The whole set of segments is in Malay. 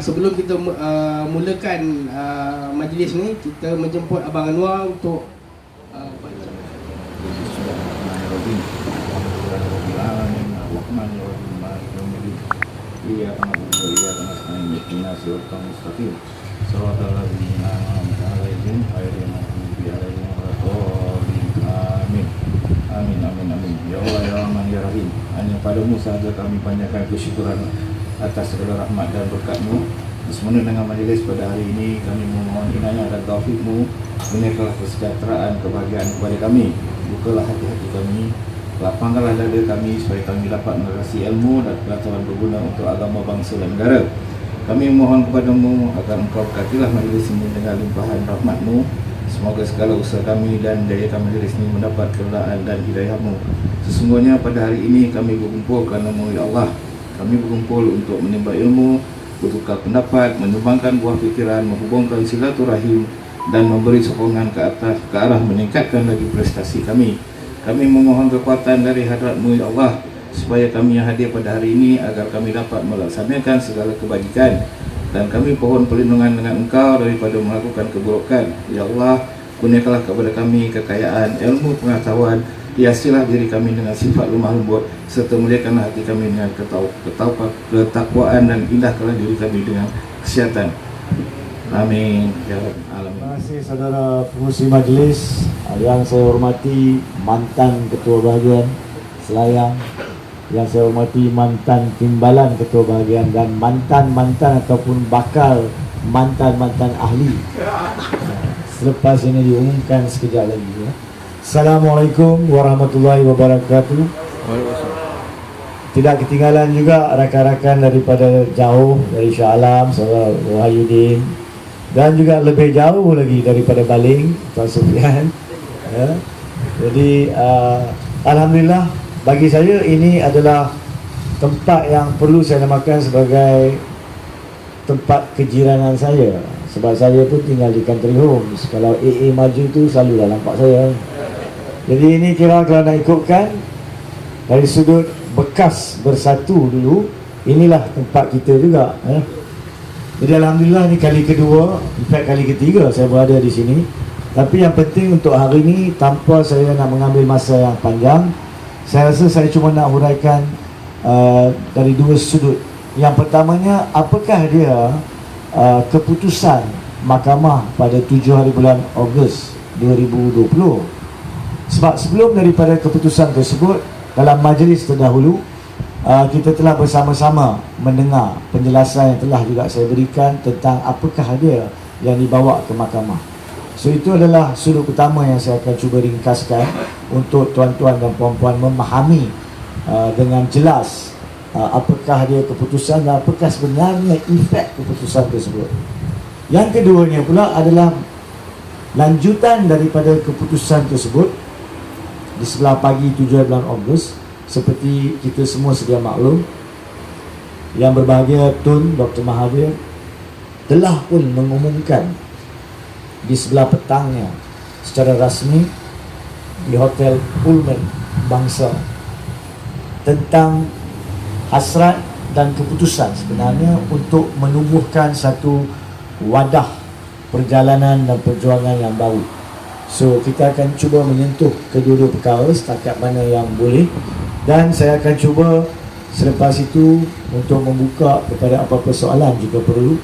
sebelum kita mulakan majlis ni, kita menjemput Abang Anwar untuk baca. Amin, amin, amin. Ya Allah, ya Rahman, ya Rahim. Hanya padamu sahaja kami panjatkan kesyukuran atas segala rahmat dan berkat-Mu. Bersama dengan majlis pada hari ini, kami memohon inayah dan taufik-Mu. Kurniakanlah kesejahteraan, kebahagiaan kepada kami. Bukalah hati-hati kami, lapangkanlah dada kami supaya kami dapat merasai ilmu dan pengetahuan berguna untuk agama, bangsa dan negara. Kami mohon kepada-Mu agar Engkau berkatilah majlis ini dengan limpahan rahmat-Mu. Semoga segala usaha kami dan daya kami majlis ini mendapat keridaan dan hidayah-Mu. Sesungguhnya pada hari ini kami berkumpul kerana-Mu, ya Allah. Kami berkumpul untuk menimba ilmu, bertukar pendapat, menyumbangkan buah fikiran, menghubungkan silaturahim dan memberi sokongan ke arah meningkatkan lagi prestasi kami. Kami memohon kekuatan dari hadrat-Mu, ya Allah, supaya kami yang hadir pada hari ini agar kami dapat melaksanakan segala kebajikan. Dan kami pohon perlindungan dengan Engkau daripada melakukan keburukan. Ya Allah, kurniakanlah kepada kami kekayaan, ilmu, pengetahuan. Hiasilah diri kami dengan sifat lemah lembut, serta muliakanlah hati kami dengan ketakwaan, dan indahkanlah diri kami dengan kesihatan. Amin. Ya Rabbal Alamin. Terima kasih saudara pengurusi majlis. Yang saya hormati mantan Ketua Bahagian Selayang, yang saya hormati mantan Timbalan Ketua Bahagian, dan mantan-mantan ataupun bakal mantan-mantan ahli. Selepas ini diumumkan sekejap lagi ya. Assalamualaikum warahmatullahi wabarakatuh. Tidak ketinggalan juga rakan-rakan daripada jauh, dari Shah Alam, saudara Wahyudin, dan juga lebih jauh lagi daripada Baling, Tuan Sufian ya. Jadi alhamdulillah, bagi saya ini adalah tempat yang perlu saya namakan sebagai tempat kejiranan saya. Sebab saya pun tinggal di country homes. Kalau AA maju tu selalu dah nampak saya. Jadi ini kira kalau nak ikutkan dari sudut bekas bersatu dulu, inilah tempat kita juga Jadi alhamdulillah ini kali kedua, in fact kali ketiga saya berada di sini. Tapi yang penting untuk hari ini, tanpa saya nak mengambil masa yang panjang, saya rasa saya cuma nak huraikan dari dua sudut. Yang pertamanya, apakah dia keputusan mahkamah pada 7 hari bulan Ogos 2020. Sebab sebelum daripada keputusan tersebut, dalam majlis terdahulu, kita telah bersama-sama mendengar penjelasan yang telah juga saya berikan tentang apakah dia yang dibawa ke mahkamah. So itu adalah sudut pertama yang saya akan cuba ringkaskan untuk tuan-tuan dan puan-puan memahami dengan jelas apakah dia keputusan dan apakah sebenarnya efek keputusan tersebut. Yang keduanya pula adalah lanjutan daripada keputusan tersebut. Di sebelah pagi 7 bulan Ogos, seperti kita semua sedia maklum, yang berbahagia Tun Dr. Mahathir telah pun mengumumkan di sebelah petangnya secara rasmi di Hotel Pullman Bangsa tentang hasrat dan keputusan sebenarnya untuk menubuhkan satu wadah perjalanan dan perjuangan yang baru. So kita akan cuba menyentuh kedua-dua perkara setakat mana yang boleh, dan saya akan cuba selepas itu untuk membuka kepada apa-apa soalan jika perlu,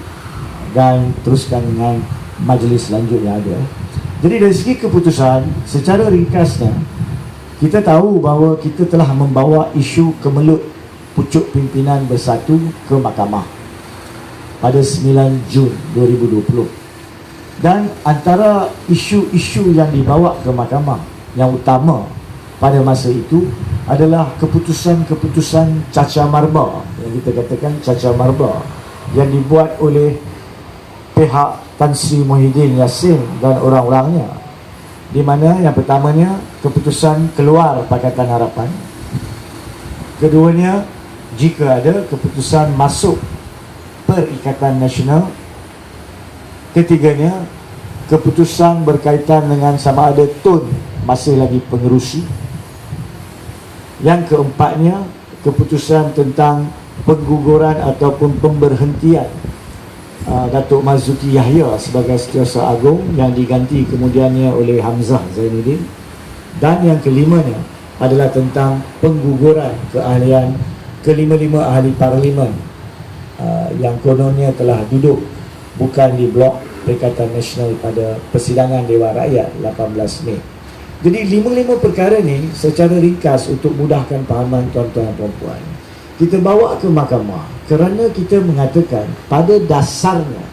dan teruskan dengan majlis selanjutnya ada. Jadi dari segi keputusan, secara ringkasnya, kita tahu bahawa kita telah membawa isu kemelut pucuk pimpinan bersatu ke mahkamah pada 9 Jun 2020. Dan antara isu-isu yang dibawa ke mahkamah yang utama pada masa itu adalah keputusan-keputusan cacar marba, yang kita katakan cacar marba, yang dibuat oleh pihak Tan Sri Muhyiddin Yassin dan orang-orangnya, di mana yang pertamanya keputusan keluar Pakatan Harapan, keduanya jika ada keputusan masuk Perikatan Nasional, ketiganya keputusan berkaitan dengan sama ada Tun masih lagi pengerusi, yang keempatnya keputusan tentang pengguguran ataupun pemberhentian Datuk Marzuki Yahya sebagai Setiausaha Agung yang diganti kemudiannya oleh Hamzah Zainuddin. Dan yang kelimanya adalah tentang pengguguran keahlian kelima-lima ahli parlimen yang kononnya telah duduk bukan di blok Perikatan Nasional pada persidangan Dewan Rakyat 18 Mei. Jadi lima-lima perkara ni secara ringkas untuk mudahkan fahaman tuan-tuan dan puan-puan, kita bawa ke mahkamah kerana kita mengatakan pada dasarnya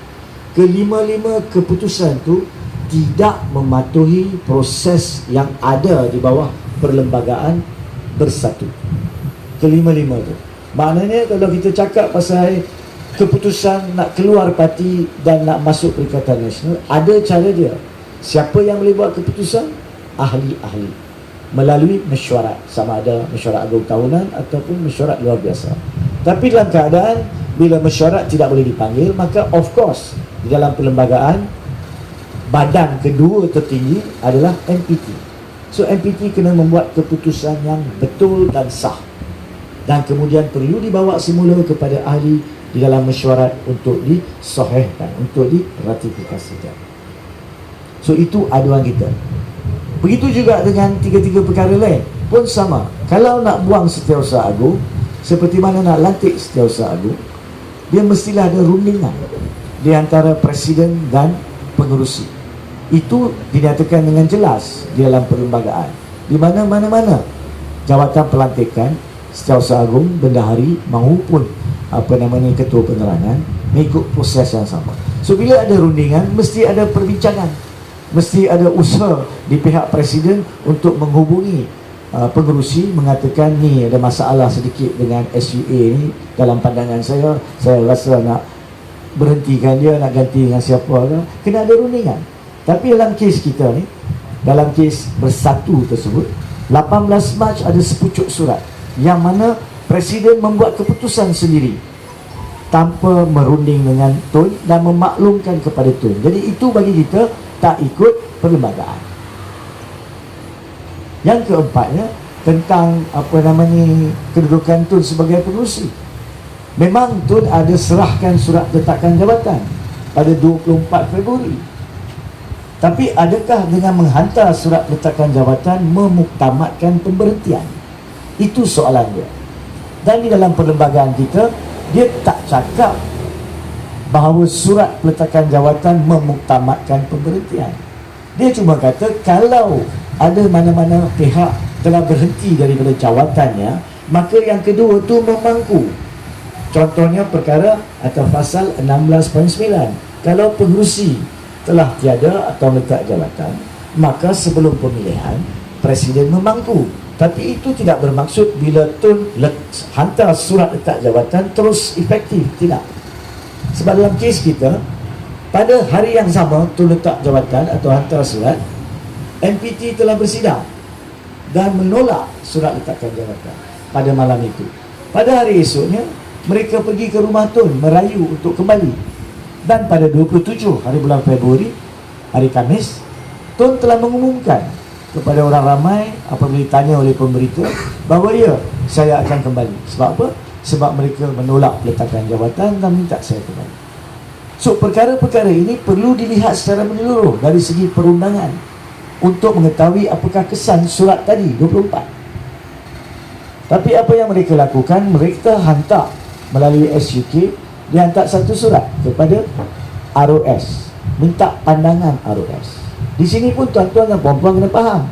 kelima-lima keputusan tu tidak mematuhi proses yang ada di bawah perlembagaan bersatu. Kelima-lima tu maknanya kalau kita cakap pasal keputusan nak keluar parti dan nak masuk Perikatan Nasional, ada cara dia. Siapa yang boleh buat keputusan? Ahli-ahli melalui mesyuarat, sama ada mesyuarat agung tahunan ataupun mesyuarat luar biasa. Tapi dalam keadaan bila mesyuarat tidak boleh dipanggil, maka of course di dalam perlembagaan badan kedua tertinggi adalah MPT. So MPT kena membuat keputusan yang betul dan sah, dan kemudian perlu dibawa semula kepada ahli di dalam mesyuarat untuk disahihkan, untuk diratifikasikan. So itu aduan kita. Begitu juga dengan tiga-tiga perkara lain pun sama. Kalau nak buang Setiausaha Agung, seperti mana nak lantik Setiausaha Agung, dia mestilah ada rundingan di antara presiden dan pengerusi. Itu dinyatakan dengan jelas di dalam perlembagaan, di mana-mana jawatan pelantikan Setiausaha Agung, Bendahari maupun ketua penerangan mengikut proses yang sama. So bila ada rundingan, mesti ada perbincangan, mesti ada usaha di pihak presiden untuk menghubungi pengerusi, mengatakan ni ada masalah sedikit dengan SUA ni, dalam pandangan saya rasa nak berhentikan dia, nak ganti dengan siapa ke, kena ada rundingan. Tapi dalam kes kita ni, dalam kes bersatu tersebut, 18 Mac ada sepucuk surat yang mana presiden membuat keputusan sendiri tanpa merunding dengan Tun dan memaklumkan kepada Tun. Jadi itu bagi kita tak ikut perlembagaan. Yang keempatnya tentang kedudukan Tun sebagai pengerusi. Memang Tun ada serahkan surat letakan jabatan pada 24 Februari. Tapi adakah dengan menghantar surat letakan jabatan memuktamadkan pemberhentian? Itu soalan dia. Dan di dalam perlembagaan kita, dia tak cakap bahawa surat peletakan jawatan memuktamadkan pemberhentian. Dia cuma kata kalau ada mana-mana pihak telah berhenti daripada jawatannya, maka yang kedua tu memangku. Contohnya perkara atau pasal 16.9. Kalau pengerusi telah tiada atau letak jawatan, maka sebelum pemilihan presiden memangku. Tapi itu tidak bermaksud bila Tun hantar surat letak jawatan terus efektif. Tidak. Sebab dalam kes kita, pada hari yang sama Tun letak jawatan atau hantar surat, MPT telah bersidang dan menolak surat letakan jawatan pada malam itu. Pada hari esoknya, mereka pergi ke rumah Tun merayu untuk kembali. Dan pada 27 hari bulan Februari, hari Khamis, Tun telah mengumumkan kepada orang ramai apabila ditanya oleh pemberita bahawa ya, saya akan kembali. Sebab apa? Sebab mereka menolak peletakan jawatan dan minta saya kembali. So perkara-perkara ini perlu dilihat secara menyeluruh dari segi perundangan untuk mengetahui apakah kesan surat tadi 24. Tapi apa yang mereka lakukan, mereka hantar melalui SUK, dia hantar satu surat kepada ROS, minta pandangan ROS. Di sini pun tuan-tuan dan puan-puan kena faham,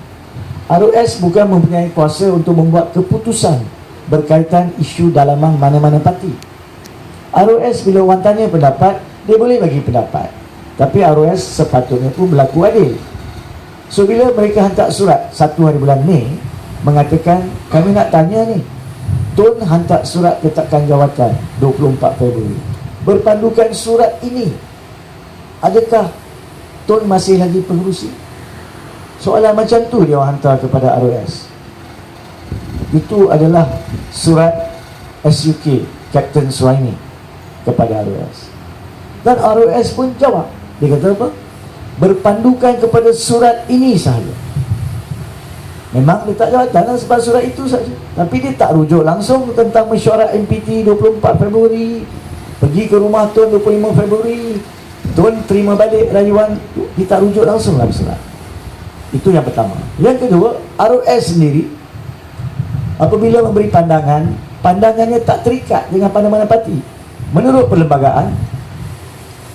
ROS bukan mempunyai kuasa untuk membuat keputusan berkaitan isu dalaman mana-mana parti. ROS bila orang tanya pendapat, dia boleh bagi pendapat, tapi ROS sepatutnya pun berlaku adil. So bila mereka hantar surat 1 hari bulan Mei mengatakan kami nak tanya ni, Tun hantar surat letakan jawatan 24 Februari, berpandukan surat ini, adakah Tun masih lagi pengerusi? Soalan macam tu dia hantar kepada ROS. Itu adalah surat SUK Captain Suhaimi kepada ROS. Dan ROS pun jawab. Dia kata apa? Berpandukan kepada surat ini sahaja. Memang dia tak jawatan sebab surat itu saja. Tapi dia tak rujuk langsung tentang mesyuarat MPT 24 Februari, pergi pergi ke rumah Tun 25 Februari, Tun terima balik rayuan, kita rujuk langsung lah bersurat. Itu yang pertama. Yang kedua, ROS sendiri apabila memberi pandangan, pandangannya tak terikat dengan mana-mana parti. Menurut perlembagaan,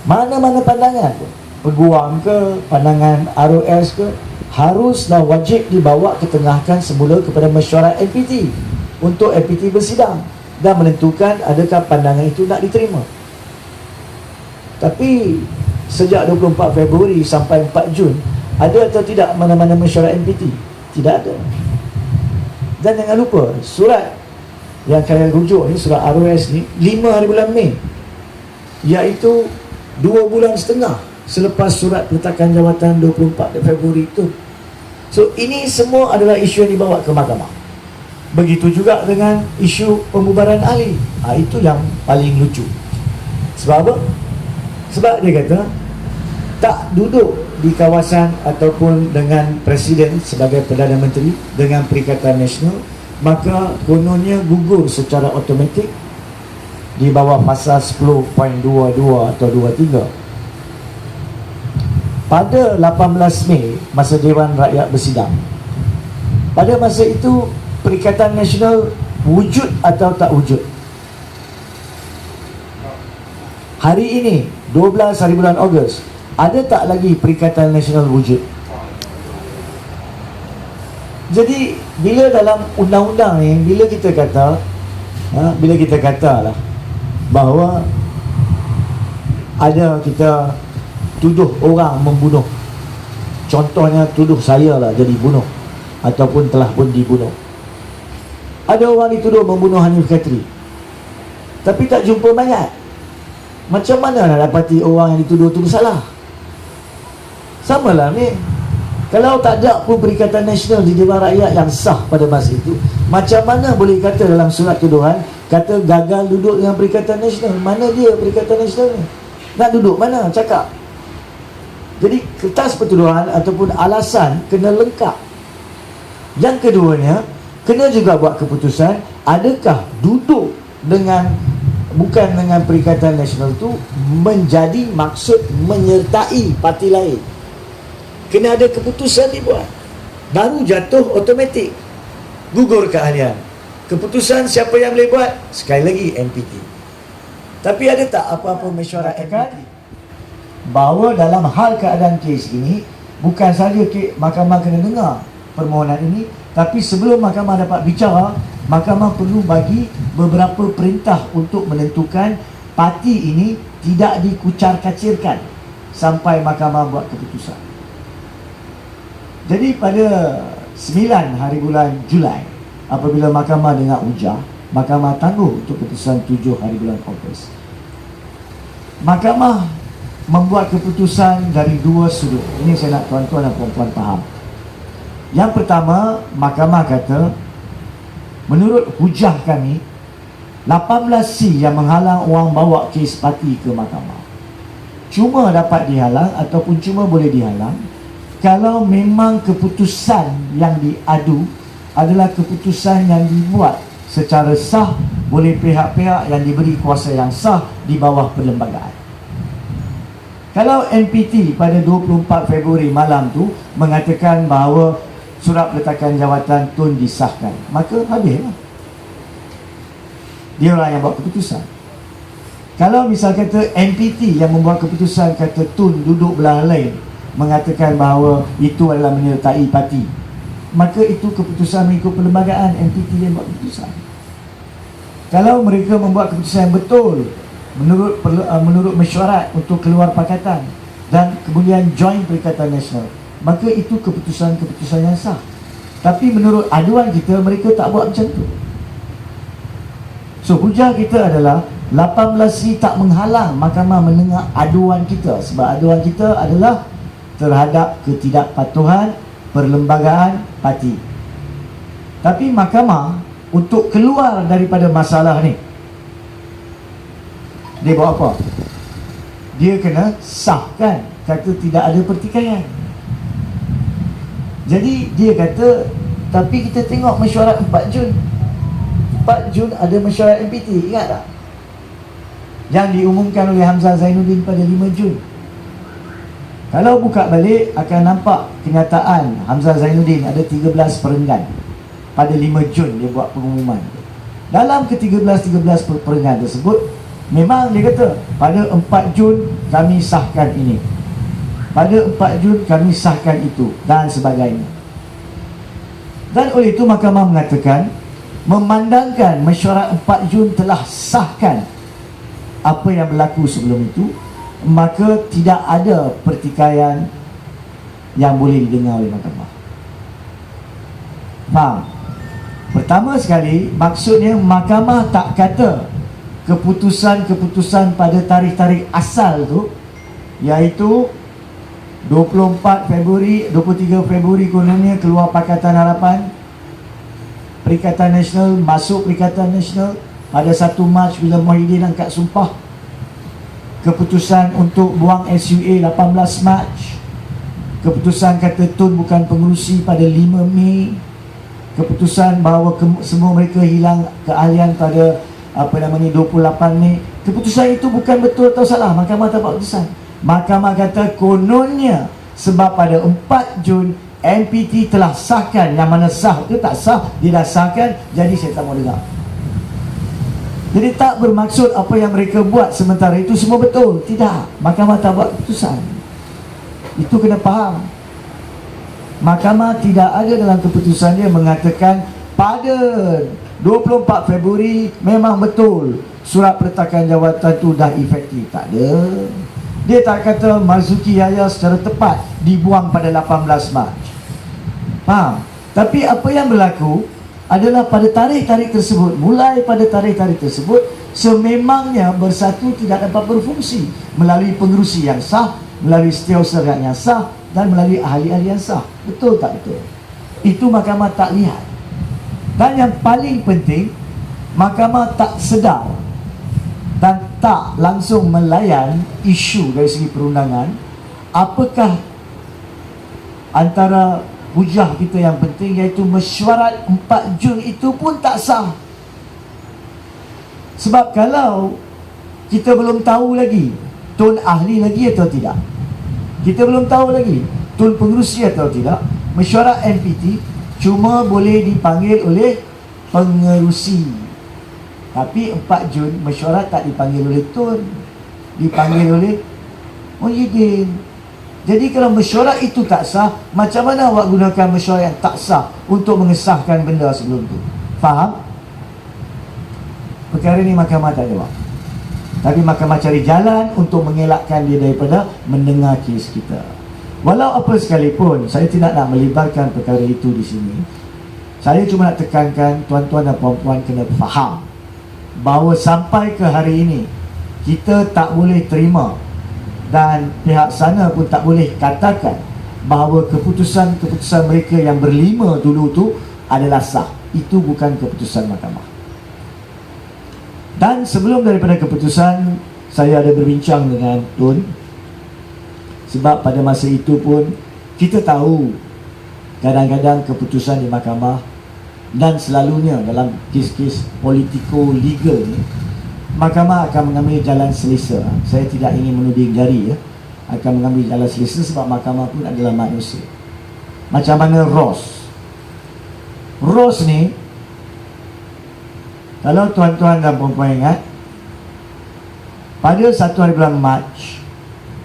mana-mana pandangan, peguam ke, pandangan ROS ke, haruslah wajib dibawa ketengahkan semula kepada mesyuarat MPT untuk MPT bersidang dan menentukan adakah pandangan itu nak diterima. Tapi sejak 24 Februari sampai 4 Jun, ada atau tidak mana-mana mesyuarat MPT? Tidak ada. Dan jangan lupa, surat yang kalian rujuk ni, surat ROS ni 5 hari bulan Mei, iaitu 2 bulan setengah selepas surat peletakan jawatan 24 Februari itu. So ini semua adalah isu yang dibawa ke mahkamah. Begitu juga dengan isu pembubaran ahli. Itu yang paling lucu. Sebab apa? Sebab dia kata tak duduk di kawasan ataupun dengan Presiden sebagai Perdana Menteri dengan Perikatan Nasional, maka kononnya gugur secara automatik di bawah pasal 10.22 atau 23. Pada 18 Mei, masa Dewan Rakyat bersidang, pada masa itu Perikatan Nasional wujud atau tak wujud? Hari ini 12 hari bulan Ogos, ada tak lagi Perikatan Nasional wujud? Jadi bila dalam undang-undang ni, bila kita kata lah bahawa ada kita tuduh orang membunuh, contohnya tuduh saya lah jadi bunuh ataupun telah pun dibunuh, ada orang dituduh membunuh Hanif Khatri tapi tak jumpa mayat, macam mana nak dapati orang yang dituduh tu bersalah? Sama lah ni, kalau tak ada pun Perikatan Nasional di Dewan Rakyat yang sah pada masa itu, macam mana boleh kata dalam surat tuduhan kata gagal duduk dengan Perikatan Nasional? Mana dia Perikatan Nasional ni? Nak duduk mana? Cakap. Jadi kertas pertuduhan ataupun alasan kena lengkap. Yang keduanya, kena juga buat keputusan adakah duduk dengan bukan dengan Perikatan Nasional tu menjadi maksud menyertai parti lain. Kena ada keputusan dibuat, baru jatuh automatik, gugur keahlian. Keputusan siapa yang boleh buat? Sekali lagi MPT. Tapi ada tak apa-apa mesyuarat MPT bahawa dalam hal keadaan kes ini, bukan saja mahkamah kena dengar permohonan ini, tapi sebelum mahkamah dapat bicara, mahkamah perlu bagi beberapa perintah untuk menentukan parti ini tidak dikucar-kacirkan sampai mahkamah buat keputusan. Jadi pada 9 hari bulan Julai, apabila mahkamah dengar hujah, mahkamah tangguh untuk keputusan 7 hari bulan Ogos. Mahkamah membuat keputusan dari dua sudut. Ini saya nak tuan-tuan dan puan-puan faham. Yang pertama, mahkamah kata menurut hujah kami 18C yang menghalang orang bawa kes parti ke mahkamah cuma dapat dihalang ataupun cuma boleh dihalang kalau memang keputusan yang diadu adalah keputusan yang dibuat secara sah oleh pihak-pihak yang diberi kuasa yang sah di bawah perlembagaan. Kalau MPT pada 24 Februari malam tu mengatakan bahawa surat peletakan jawatan Tun disahkan, maka habislah. Dia orang yang buat keputusan. Kalau misal kata MPT yang membuat keputusan kata Tun duduk belah lain, mengatakan bahawa itu adalah menyertai parti, maka itu keputusan mengikut perlembagaan, MPT yang buat keputusan. Kalau mereka membuat keputusan yang betul menurut mesyuarat untuk keluar pakatan dan kemudian join Perikatan Nasional, maka itu keputusan-keputusan yang sah. Tapi menurut aduan kita, mereka tak buat macam tu. So hujah kita adalah 18C tak menghalang mahkamah mendengar aduan kita, sebab aduan kita adalah terhadap ketidakpatuhan perlembagaan parti. Tapi mahkamah untuk keluar daripada masalah ni, dia buat apa? Dia kena sahkan, kata tidak ada pertikaian. Jadi dia kata, tapi kita tengok mesyuarat 4 Jun 4 Jun ada mesyuarat MPT, ingat tak? yang diumumkan oleh Hamzah Zainuddin pada 5 Jun. Kalau buka balik akan nampak kenyataan Hamzah Zainuddin ada 13 perenggan. Pada 5 Jun dia buat pengumuman. Dalam ke-13 perenggan tersebut, memang dia kata pada 4 Jun kami sahkan ini, pada 4 Jun kami sahkan itu, dan sebagainya. Dan oleh itu mahkamah mengatakan, memandangkan mesyuarat 4 Jun telah sahkan apa yang berlaku sebelum itu, maka tidak ada pertikaian yang boleh didengar oleh mahkamah. Faham? Pertama sekali, maksudnya mahkamah tak kata keputusan-keputusan pada tarikh-tarikh asal tu, iaitu 24 Februari, 23 Februari kononnya keluar Pakatan Harapan, Perikatan Nasional masuk Perikatan Nasional, pada 1 Mac bila Muhyiddin angkat sumpah, keputusan untuk buang SUA 18 Mac, keputusan kata Tun bukan pengerusi pada 5 Mei, keputusan bahawa semua mereka hilang keahlian pada 28 Mei. Keputusan itu bukan betul atau salah, mahkamah tak buat keputusan. Mahkamah kata kononnya sebab pada 4 Jun MPT telah sahkan, yang mana sah itu tak sah, dia dah sahkan, jadi saya tak mau dengar. Jadi tak bermaksud apa yang mereka buat sementara itu semua betul. Tidak, mahkamah tak buat keputusan. Itu kena faham. Mahkamah tidak ada dalam keputusan dia mengatakan pada 24 Februari memang betul surat peletakan jawatan tu dah efektif. Tak ada. Dia tak kata Marzuki Yahya secara tepat dibuang pada 18 Mac. Faham? Tapi apa yang berlaku adalah pada tarikh-tarikh tersebut, mulai pada tarikh-tarikh tersebut, sememangnya Bersatu tidak dapat berfungsi melalui pengerusi yang sah, melalui setiausaha yang sah, dan melalui ahli-ahli yang sah. Betul tak betul? Itu mahkamah tak lihat. Dan yang paling penting, mahkamah tak sedar dan tak langsung melayan isu dari segi perundangan. Apakah antara hujah kita yang penting, iaitu mesyuarat 4 Jun itu pun tak sah. Sebab kalau kita belum tahu lagi Tun ahli lagi atau tidak, kita belum tahu lagi Tun pengerusi atau tidak, mesyuarat MPT cuma boleh dipanggil oleh pengerusi. Tapi 4 Jun mesyuarat tak dipanggil oleh Tun, dipanggil oleh Muhyiddin. Jadi kalau mesyuarat itu tak sah, macam mana awak gunakan mesyuarat yang tak sah untuk mengesahkan benda sebelum tu? Faham? Perkara ni mahkamah tak jawab. Tapi mahkamah cari jalan untuk mengelakkan dia daripada mendengar kes kita. Walau apa sekalipun, saya tidak nak melibatkan perkara itu di sini. Saya cuma nak tekankan tuan-tuan dan puan-puan kena faham bahawa sampai ke hari ini kita tak boleh terima, dan pihak sana pun tak boleh katakan bahawa keputusan-keputusan mereka yang berlima dulu tu adalah sah. Itu bukan keputusan mahkamah. Dan sebelum daripada keputusan, saya ada berbincang dengan Tun, sebab pada masa itu pun kita tahu kadang-kadang keputusan di mahkamah, dan selalunya dalam kes-kes politiko-legal ni, mahkamah akan mengambil jalan selesa. Saya tidak ingin menuding jari, akan mengambil jalan selesa sebab mahkamah pun adalah manusia. Macam mana Ross ni, kalau tuan-tuan dan puan-puan ingat, pada 1 hari bulan Mac,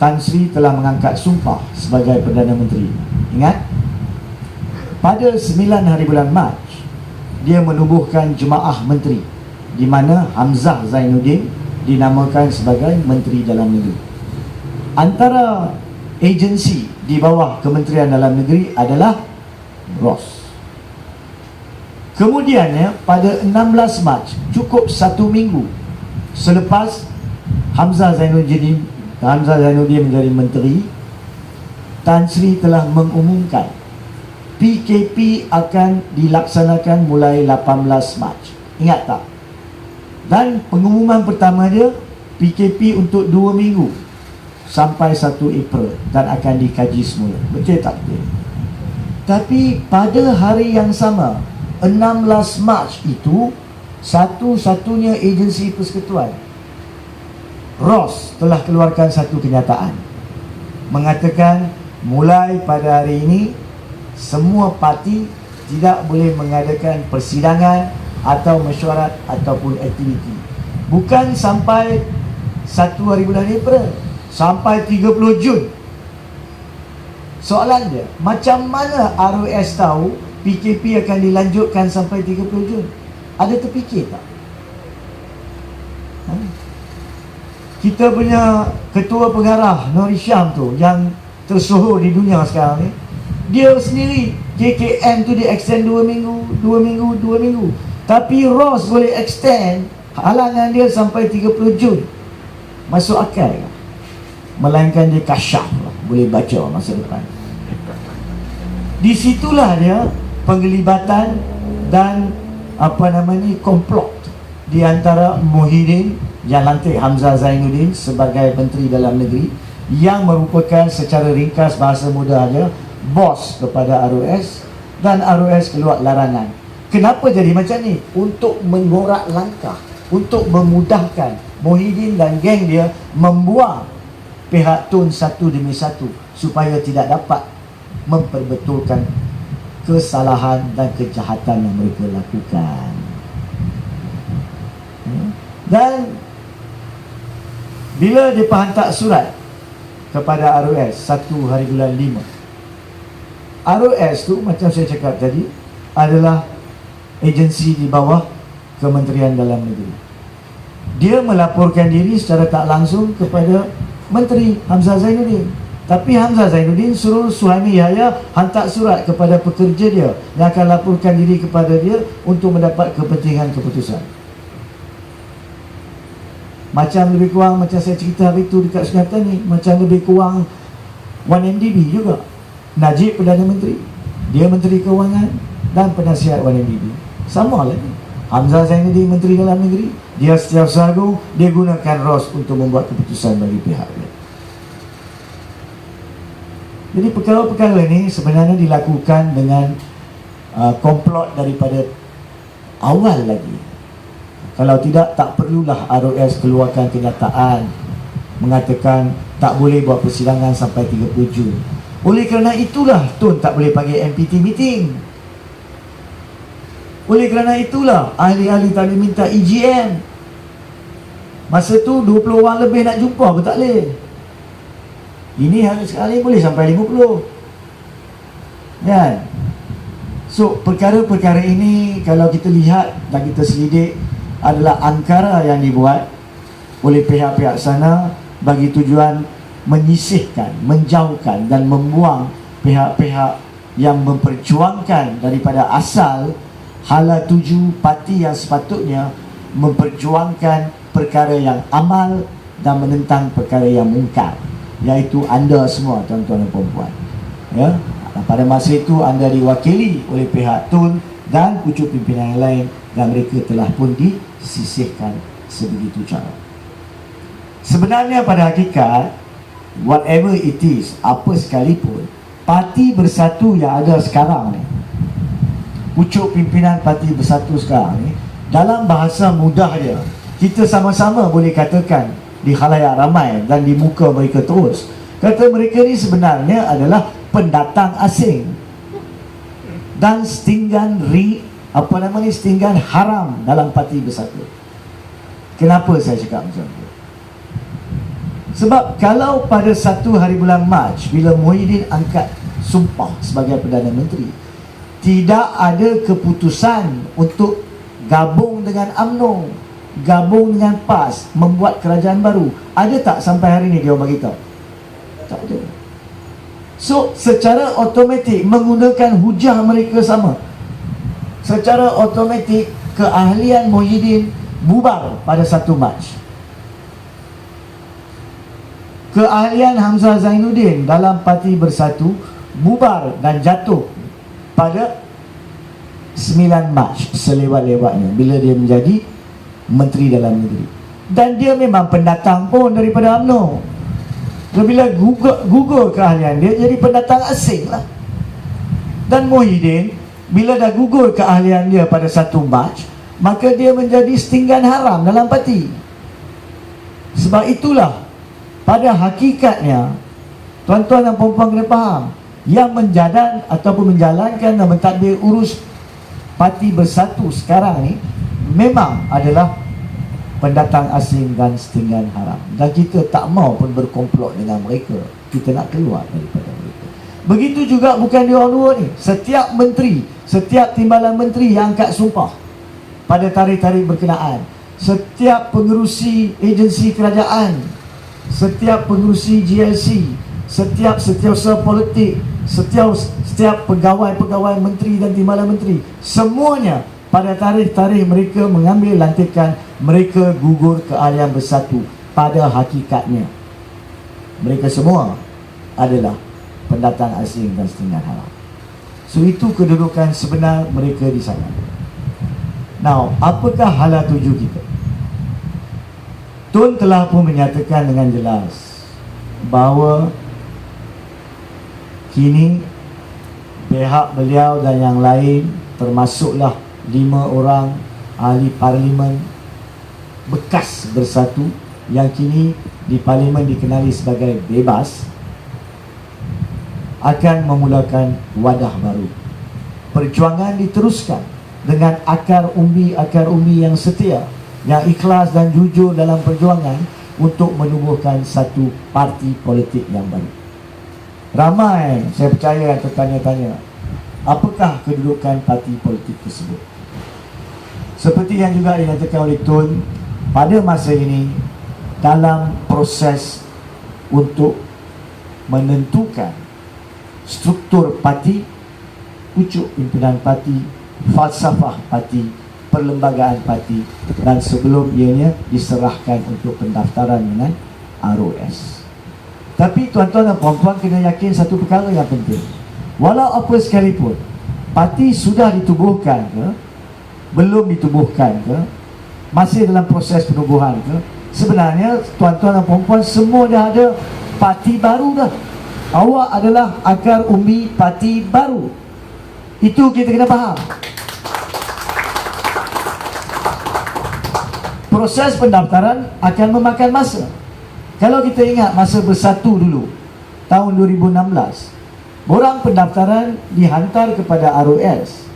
Tan Sri telah mengangkat sumpah sebagai Perdana Menteri. Ingat? Pada 9 hari bulan Mac, dia menubuhkan Jemaah Menteri, di mana Hamzah Zainuddin dinamakan sebagai Menteri Dalam Negeri. Antara agensi di bawah Kementerian Dalam Negeri adalah Ross. Kemudiannya pada 16 Mac, cukup 1 minggu selepas Hamzah Zainuddin menjadi menteri, Tan Sri telah mengumumkan PKP akan dilaksanakan mulai 18 Mac. Ingat tak? Dan pengumuman pertama dia PKP untuk 2 minggu sampai 1 April, dan akan dikaji semula. Betul tak betul? Tapi pada hari yang sama, 16 Mac itu, satu-satunya agensi persekutuan Ross telah keluarkan satu kenyataan mengatakan mulai pada hari ini semua parti tidak boleh mengadakan persidangan atau mesyuarat ataupun aktiviti. Bukan sampai 1 hari bulan April, sampai 30 Jun. Soalan dia, macam mana ROS tahu PKP akan dilanjutkan sampai 30 Jun? Ada terfikir tak? Kita punya ketua pengarah Nur Hisham tu yang tersohor di dunia sekarang ni, dia sendiri KKM tu dia extend 2 minggu. Tapi Ross boleh extend halangan dia sampai 30 Jun. Masuk akal kan? Melainkan dia kasyaf lah, boleh baca masa depan. Di situlah dia penglibatan dan komplot di antara Muhyiddin yang lantik Hamzah Zainuddin sebagai Menteri Dalam Negeri, yang merupakan secara ringkas bahasa mudah dia bos kepada ROS, dan ROS keluar larangan. Kenapa jadi macam ni? Untuk mengorak langkah, untuk memudahkan Muhyiddin dan geng dia membuang pihak Tun satu demi satu supaya tidak dapat memperbetulkan kesalahan dan kejahatan yang mereka lakukan. Dan bila dia hantar surat kepada ROS 1 hari bulan 5, ROS tu macam saya cakap tadi adalah agensi di bawah Kementerian Dalam Negeri. Dia melaporkan diri secara tak langsung kepada Menteri Hamzah Zainuddin. Tapi Hamzah Zainuddin suruh Suhaimi Yahya hantar surat kepada pekerja dia yang akan laporkan diri kepada dia untuk mendapat kepentingan keputusan. Macam lebih kurang macam saya cerita hari itu dekat Sungai Petani, macam lebih kurang 1MDB juga. Najib Perdana Menteri, dia Menteri Kewangan dan penasihat 1MDB. Sama lagi. Hamzah Zainuddin Menteri Dalam Negeri, dia Setiausaha Agung, dia gunakan Ross untuk membuat keputusan bagi pihak dia. Jadi perkara-perkara ini sebenarnya dilakukan dengan komplot daripada awal lagi. Kalau tidak, tak perlulah ROS keluarkan kenyataan mengatakan tak boleh buat persidangan sampai 30 Jun. Oleh kerana itulah Tun tak boleh panggil MPT meeting. Oleh kerana itulah ahli-ahli tak boleh minta EGM. Masa tu 20 orang lebih nak jumpa pun tak boleh. Ini hari sekali boleh sampai 50. Kan? So perkara-perkara ini kalau kita lihat dan kita selidik adalah angkara yang dibuat oleh pihak-pihak sana bagi tujuan menyisihkan, menjauhkan dan membuang pihak-pihak yang memperjuangkan daripada asal hala tuju parti yang sepatutnya memperjuangkan perkara yang amal dan menentang perkara yang mungkar, iaitu anda semua tuan-tuan dan puan-puan. Ya? Pada masa itu anda diwakili oleh pihak Tun dan pucuk pimpinan yang lain, dan mereka telah pun disisihkan sebegitu cara. Sebenarnya pada hakikat, whatever it is, apa sekalipun, Parti Bersatu yang ada sekarang ni, pucuk pimpinan Parti Bersatu sekarang ni, dalam bahasa mudah dia, kita sama-sama boleh katakan di khalayak ramai dan di muka mereka terus, kata mereka ni sebenarnya adalah pendatang asing dan setinggan setinggan haram dalam Parti Bersatu. Kenapa saya cakap macam tu? Sebab kalau pada 1 hari bulan Mac, bila Muhyiddin angkat sumpah sebagai Perdana Menteri, tidak ada keputusan untuk gabung dengan UMNO, gabung dengan PAS, membuat kerajaan baru. Ada tak sampai hari ni dia bagi tahu? Tak ada. So secara automatik menggunakan hujah mereka sama, secara automatik keahlian Muhyiddin bubar pada 1 Mac. Keahlian Hamzah Zainuddin dalam Parti Bersatu bubar dan jatuh pada 9 Mac selewat-lewatnya bila dia menjadi Menteri Dalam Negeri. Dan dia memang pendatang pun daripada UMNO. Bila gugur keahlian dia, jadi pendatang asing lah. Dan Muhyiddin bila dah gugur keahlian dia pada 1 Mac, maka dia menjadi setinggan haram dalam parti. Sebab itulah pada hakikatnya, tuan-tuan dan puan-puan kena faham, yang menjalankan dan mentadbir urus Parti Bersatu sekarang ni memang adalah pendatang asing dan setinggan haram. Dan kita tak mau pun berkomplot dengan mereka. Kita nak keluar daripada mereka. Begitu juga bukan dia orang dua ni. Setiap menteri, setiap timbalan menteri yang angkat sumpah pada tarikh-tarikh berkenaan, setiap pengerusi agensi kerajaan, setiap pengerusi GLC, setiap setiausaha politik, setiap pegawai-pegawai menteri dan timbalan menteri, semuanya pada tarikh-tarikh mereka mengambil lantikan, mereka gugur keahlian bersatu. Pada hakikatnya mereka semua adalah pendatang asing dan setinggan haram. So itu kedudukan sebenar mereka di sana. Now, apakah hala tuju kita? Tun telah pun menyatakan dengan jelas bahawa kini pihak beliau dan yang lain, termasuklah 5 orang ahli parlimen bekas Bersatu yang kini di parlimen dikenali sebagai bebas, akan memulakan wadah baru. Perjuangan diteruskan dengan akar umbi yang setia, yang ikhlas dan jujur dalam perjuangan untuk menubuhkan satu parti politik yang baru. Ramai saya percaya yang tertanya-tanya, apakah kedudukan parti politik tersebut? Seperti yang juga dinyatakan oleh Tun, pada masa ini dalam proses untuk menentukan struktur parti, pucuk pimpinan parti, falsafah parti, perlembagaan parti, dan sebelum ianya diserahkan untuk pendaftaran dengan ROS. Tapi tuan-tuan dan puan-puan kena yakin satu perkara yang penting. Walau apa sekalipun parti sudah ditubuhkan ke, belum ditubuhkan ke, masih dalam proses penubuhan ke, sebenarnya tuan-tuan dan puan-puan semua dah ada parti baru dah. Awak adalah akar umbi parti baru. Itu kita kena faham. Proses pendaftaran akan memakan masa. Kalau kita ingat masa Bersatu dulu, tahun 2016, borang pendaftaran dihantar kepada ROS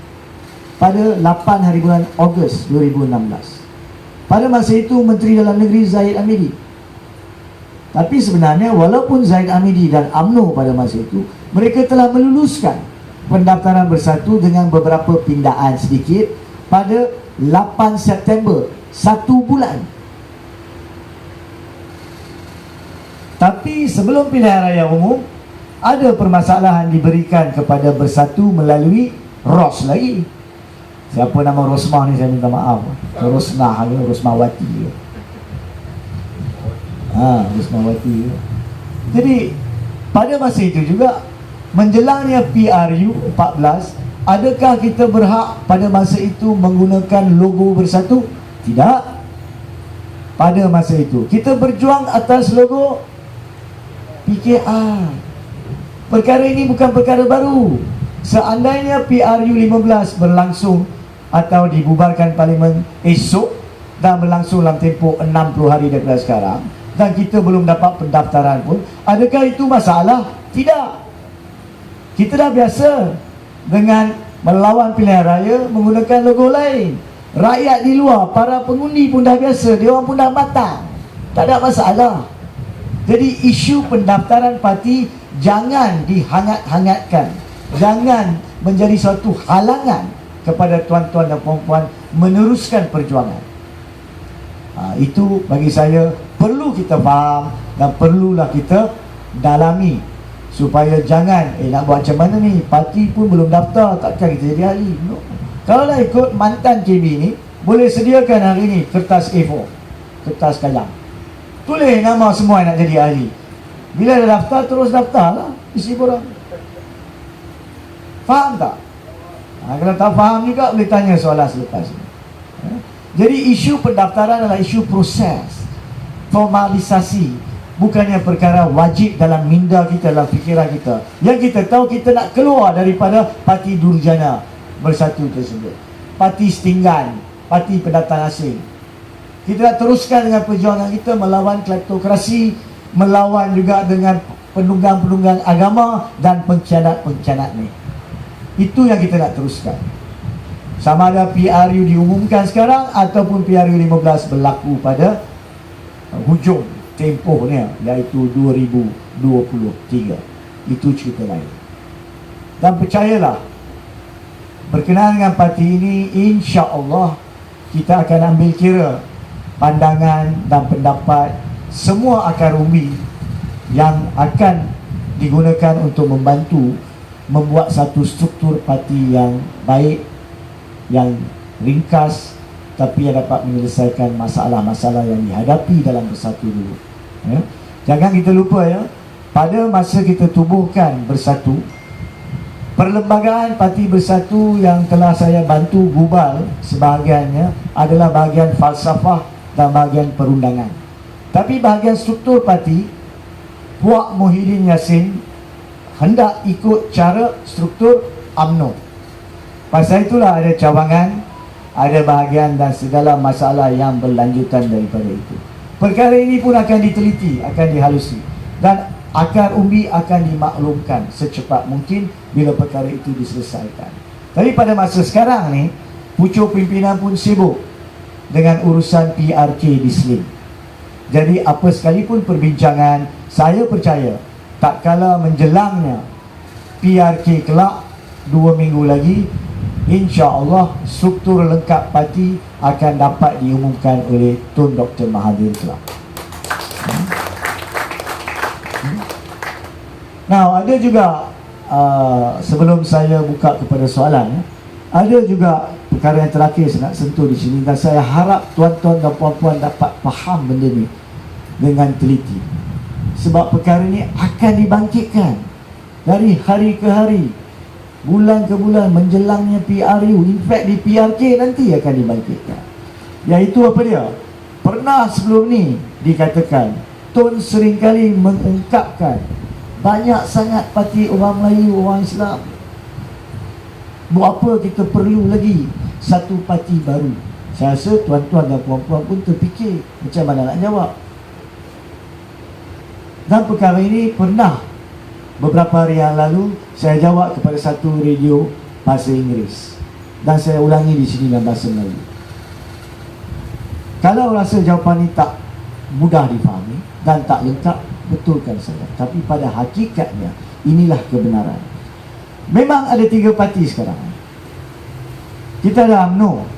pada 8 hari bulan Ogos 2016. Pada masa itu Menteri Dalam Negeri Zahid Hamidi. Tapi sebenarnya walaupun Zahid Hamidi dan UMNO pada masa itu, mereka telah meluluskan pendaftaran Bersatu dengan beberapa pindaan sedikit pada 8 September, 1 bulan. Tapi sebelum pilihan raya umum, ada permasalahan diberikan kepada Bersatu melalui ROS lagi. Siapa nama Rosmah ni saya minta maaf. Rosnah ke, Rosmawati ke. Rosmawati ke. Jadi pada masa itu juga menjelangnya PRU 14, adakah kita berhak pada masa itu menggunakan logo Bersatu? Tidak. Pada masa itu kita berjuang atas logo PKR. Perkara ini bukan perkara baru. Seandainya PRU 15 berlangsung atau dibubarkan parlimen esok dan berlangsung dalam tempoh 60 hari daripada sekarang, dan kita belum dapat pendaftaran pun, adakah itu masalah? Tidak. Kita dah biasa dengan melawan pilihan raya menggunakan logo lain. Rakyat di luar, para pengundi pun dah biasa, dia orang pun dah matang. Tak ada masalah. Jadi isu pendaftaran parti jangan dihangat-hangatkan. Jangan menjadi suatu halangan kepada tuan-tuan dan puan-puan meneruskan perjuangan. Itu bagi saya perlu kita faham dan perlulah kita dalami, supaya jangan nak buat macam mana ni, parti pun belum daftar, takkan kita jadi ahli. No. Kalau nak ikut mantan KB ni, boleh sediakan hari ni kertas A4, kertas kalang, tulis nama semua yang nak jadi ahli. Bila dah daftar, terus daftar lah, isi borang. Faham tak? Kalau tak faham juga boleh tanya soalan selepas ini. Jadi isu pendaftaran adalah isu proses, formalisasi, bukannya perkara wajib dalam minda kita, dalam fikiran kita. Yang kita tahu, kita nak keluar daripada parti Durjana Bersatu tersebut, parti setinggan, parti pendatang asing. Kita nak teruskan dengan perjuangan kita melawan kleptokrasi, melawan juga dengan penunggang-penunggang agama dan pengkhianat-pengkhianat ni. Itu yang kita nak teruskan. Sama ada PRU diumumkan sekarang ataupun PRU 15 berlaku pada hujung tempohnya, iaitu 2023. Itu cerita lain. Dan percayalah, berkenaan dengan parti ini, insya-Allah kita akan ambil kira pandangan dan pendapat semua akar umbi yang akan digunakan untuk membantu membuat satu struktur parti yang baik, yang ringkas, tapi yang dapat menyelesaikan masalah-masalah yang dihadapi dalam Bersatu dulu. Ya? Jangan kita lupa ya, pada masa kita tubuhkan Bersatu, perlembagaan Parti Bersatu yang telah saya bantu gubal sebahagiannya adalah bahagian falsafah dan bahagian perundangan. Tapi bahagian struktur parti, Puak Muhyiddin Yassin hendak ikut cara struktur UMNO. Pasal itulah ada cawangan, ada bahagian dan segala masalah yang berlanjutan daripada itu. Perkara ini pun akan diteliti, akan dihalusi, dan akar umbi akan dimaklumkan secepat mungkin bila perkara itu diselesaikan. Tapi pada masa sekarang ni, pucuk pimpinan pun sibuk dengan urusan PRK di SLIM. Jadi apa sekalipun perbincangan, saya percaya tak kala menjelangnya PRK kelak 2 minggu lagi, insya-Allah struktur lengkap parti akan dapat diumumkan oleh Tun Dr. Mahathir kelak. Nah, ada juga sebelum saya buka kepada soalan, ada juga perkara yang terakhir saya nak sentuh di sini, dan saya harap tuan-tuan dan puan-puan dapat faham benda ni dengan teliti. Sebab perkara ni akan dibangkitkan dari hari ke hari, bulan ke bulan menjelangnya PRU. In fact di PRK nanti akan dibangkitkan. Iaitu apa dia? Pernah sebelum ni dikatakan, Tun seringkali mengungkapkan banyak sangat parti orang Melayu, orang Islam. Buat apa kita perlu lagi satu parti baru? Saya rasa tuan-tuan dan puan-puan pun terfikir macam mana nak jawab. Dan perkara ini pernah beberapa hari yang lalu saya jawab kepada satu radio bahasa Inggeris, dan saya ulangi di sini dalam bahasa Melayu. Kalau rasa jawapan ini tak mudah difahami dan tak lengkap, betulkan saya. Tapi pada hakikatnya inilah kebenaran. Memang ada 3 parti sekarang. Kita ada UMNO,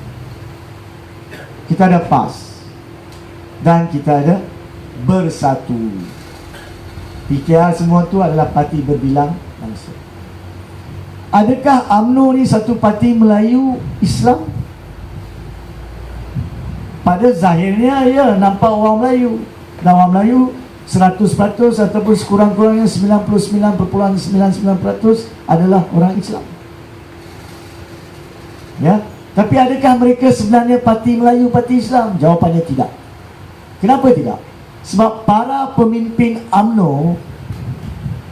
kita ada PAS, dan kita ada Bersatu. PKR semua tu adalah parti berbilang bangsa. Adakah UMNO ni satu parti Melayu Islam? Pada zahirnya ya, nampak orang Melayu. Dan orang Melayu 100% ataupun sekurang-kurangnya 99.99% adalah orang Islam. Ya, tapi adakah mereka sebenarnya parti Melayu, parti Islam? Jawapannya tidak. Kenapa tidak? Sebab para pemimpin UMNO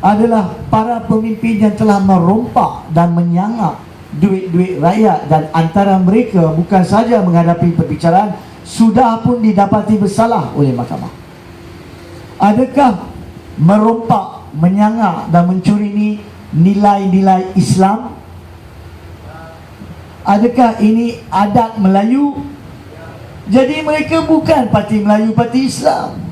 adalah para pemimpin yang telah merompak dan menyangap duit-duit rakyat, dan antara mereka bukan saja menghadapi perbicaraan, sudah pun didapati bersalah oleh mahkamah. Adakah merompak, menyangap dan mencuri ini nilai-nilai Islam? Adakah ini adat Melayu? Jadi mereka bukan parti Melayu, parti Islam.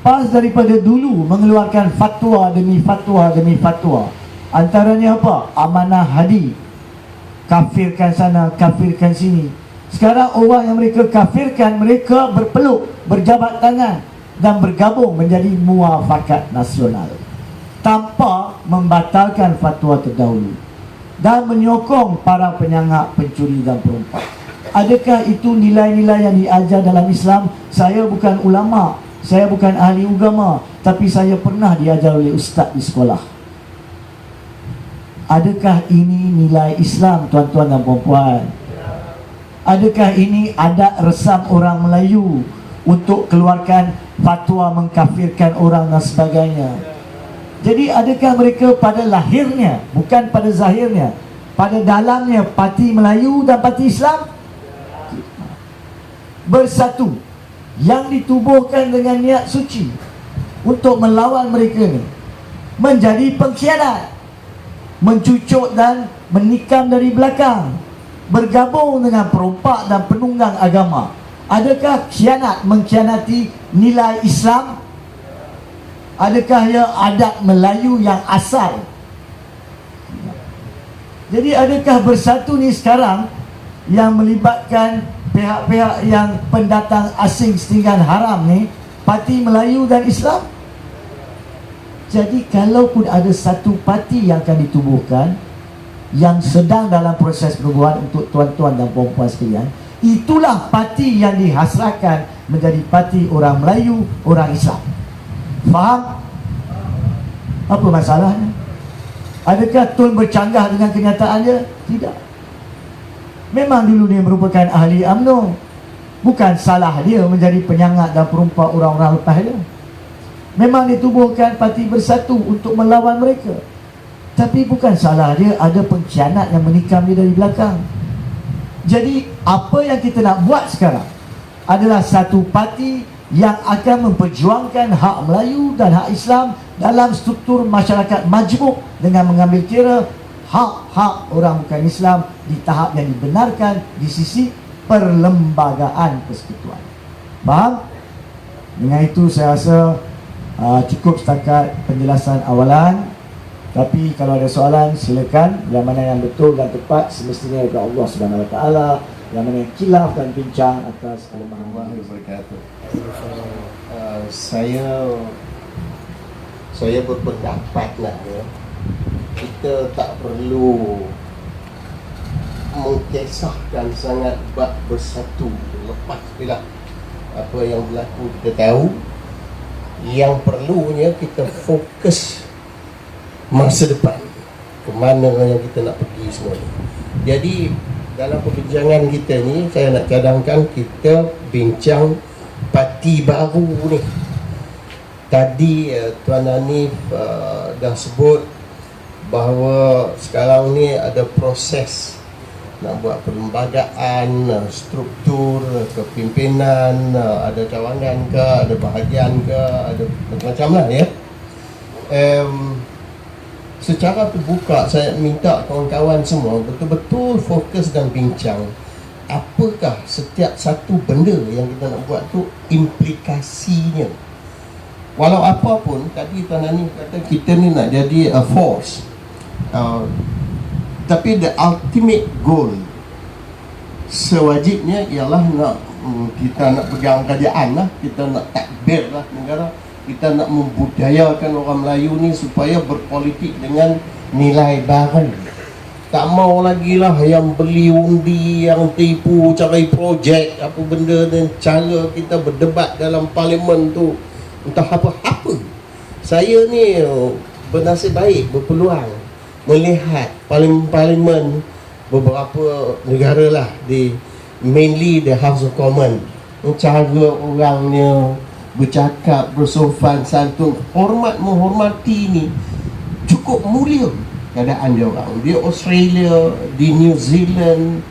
PAS daripada dulu mengeluarkan fatwa demi fatwa demi fatwa. Antaranya apa? Amanah Hadi, kafirkan sana, kafirkan sini. Sekarang orang yang mereka kafirkan, mereka berpeluk, berjabat tangan dan bergabung menjadi Muafakat Nasional tanpa membatalkan fatwa terdahulu dan menyokong para penyangap, pencuri dan perompak. Adakah itu nilai-nilai yang diajar dalam Islam? Saya bukan ulama, saya bukan ahli agama, tapi saya pernah diajar oleh ustaz di sekolah. Adakah ini nilai Islam, tuan-tuan dan puan-puan? Adakah ini adat resam orang Melayu untuk keluarkan fatwa mengkafirkan orang dan sebagainya? Jadi adakah mereka pada lahirnya, bukan pada zahirnya, pada dalamnya parti Melayu dan parti Islam? bersatu yang ditubuhkan dengan niat suci untuk melawan mereka ni menjadi pengkhianat, mencucuk dan menikam dari belakang, bergabung dengan perompak dan penunggang agama. Adakah khianat mengkhianati nilai Islam? Adakah ia adat Melayu yang asal? Jadi adakah bersatu ni sekarang yang melibatkan pihak-pihak yang pendatang asing setinggan haram ni, parti Melayu dan Islam? Jadi kalaupun ada satu parti yang akan ditubuhkan yang sedang dalam proses perubahan untuk tuan-tuan dan puan-puan sekalian, itulah parti yang dihasrahkan menjadi parti orang Melayu, orang Islam. Faham? Apa masalahnya? Adakah Tun bercanggah dengan kenyataannya? Tidak. Memang dulu dia merupakan ahli UMNO. Bukan salah dia menjadi penyangat dan perompak orang-orang lepas dia. Memang ditubuhkan parti bersatu untuk melawan mereka. Tapi bukan salah dia ada pengkhianat yang menikam dia dari belakang. Jadi apa yang kita nak buat sekarang adalah satu parti yang akan memperjuangkan hak Melayu dan hak Islam dalam struktur masyarakat majmuk dengan mengambil kira hak-hak orang bukan Islam di tahap yang dibenarkan di sisi perlembagaan persekutuan. Faham? Dengan itu saya rasa cukup setakat penjelasan awalan. Tapi kalau ada soalan silakan. Yang mana yang betul dan tepat semestinya daripada Allah Subhanahu Wa Taala, yang mana yang khilaf dan bincang atas kelemahan Allah Wabarakatuh. Saya berpendapat lah ya, kita tak perlu mengkisahkan sangat bab bersatu. Lepas bila apa yang berlaku kita tahu, yang perlunya kita fokus masa depan, ke mana yang kita nak pergi semua ni. Jadi dalam perbincangan kita ni, saya nak cadangkan kita bincang parti baru ni. Tadi Tuan Hanif dah sebut bahawa sekarang ni ada proses nak buat perlembagaan, struktur kepimpinan, ada cawangan ke, ada bahagian ke, ada macam-macam lah ya. Secara terbuka saya minta kawan-kawan semua betul-betul fokus dan bincang apakah setiap satu benda yang kita nak buat tu implikasinya. Walau apa pun, tadi Tuan Hanif kata kita ni nak jadi a force, tapi the ultimate goal sewajibnya ialah kita nak pegang kerajaan lah, kita nak takbir lah negara, kita nak membudayakan orang Melayu ni supaya berpolitik dengan nilai baru. Tak mau lagi lah yang beli undi, yang tipu, cari projek, apa benda, dan cara kita berdebat dalam parlimen tu entah apa-apa. Saya ni bernasib baik, berpeluang melihat parlimen beberapa negara lah, di mainly the House of Commons, cara orangnya bercakap, bersopan santun, hormat menghormati ni cukup mulia keadaan dia orang. Di Australia, di New Zealand,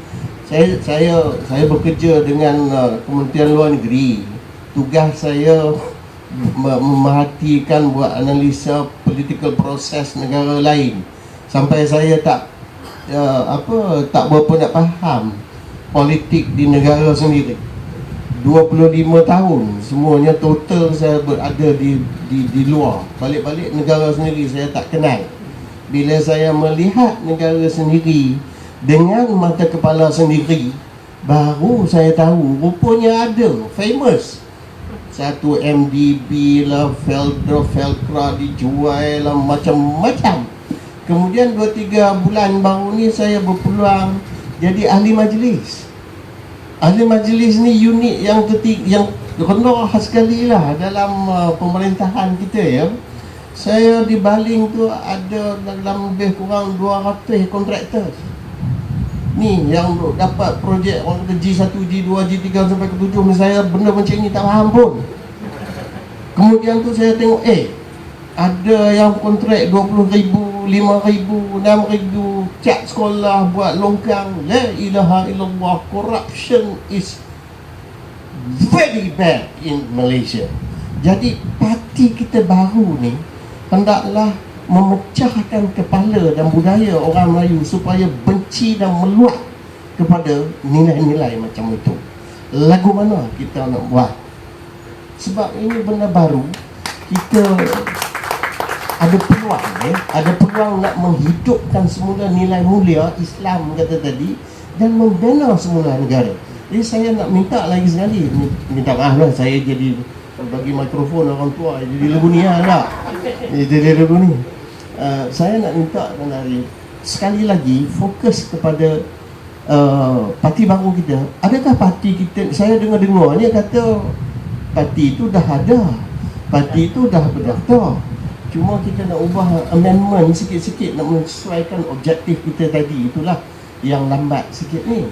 saya bekerja dengan Kementerian Luar Negeri. Tugas saya memerhatikan, buat analisa political proses negara lain. Sampai saya tak berapa nak faham politik di negara sendiri. 25 tahun semuanya total saya berada di luar. Balik-balik negara sendiri saya tak kenal. Bila saya melihat negara sendiri dengan mata kepala sendiri, baru saya tahu rupanya ada famous satu MDB lah, Velcro dijual lah, macam-macam. Kemudian 2-3 bulan baru ni saya berpeluang jadi ahli majlis. Ahli majlis ni unit yang rendah sekali lah dalam pemerintahan kita ya. Saya di baling tu ada dalam lebih kurang 200 kontraktor. Ni yang dapat projek orang kata G1, G2, G3 sampai ke 7 ni, saya benda macam ni tak faham pun. Kemudian tu saya tengok ada yang kontrak 20,000, 5,000, 6,000, cat sekolah, buat longkang. La ilaha illallah, corruption is very bad in Malaysia. Jadi parti kita baru ni hendaklah memecahkan kepala dan budaya orang Melayu supaya benci dan meluat kepada nilai-nilai macam itu. Lagu mana kita nak buat? Sebab ini benda baru, kita ada peluang ada peluang nak menghidupkan semula nilai mulia Islam kata tadi dan membina semula negara. Jadi saya nak minta lagi sekali, minta maaf lah saya jadi bagi mikrofon orang tua jadi lagu ni tak? Jadi lagu ni. Saya nak minta Tuan Ari sekali lagi fokus kepada parti baru kita. Adakah parti kita, saya dengar-dengar ni kata parti itu dah ada, parti itu dah berdaftar, cuma kita nak ubah amendment sikit-sikit nak menyesuaikan objektif kita tadi. Itulah yang lambat sikit ni.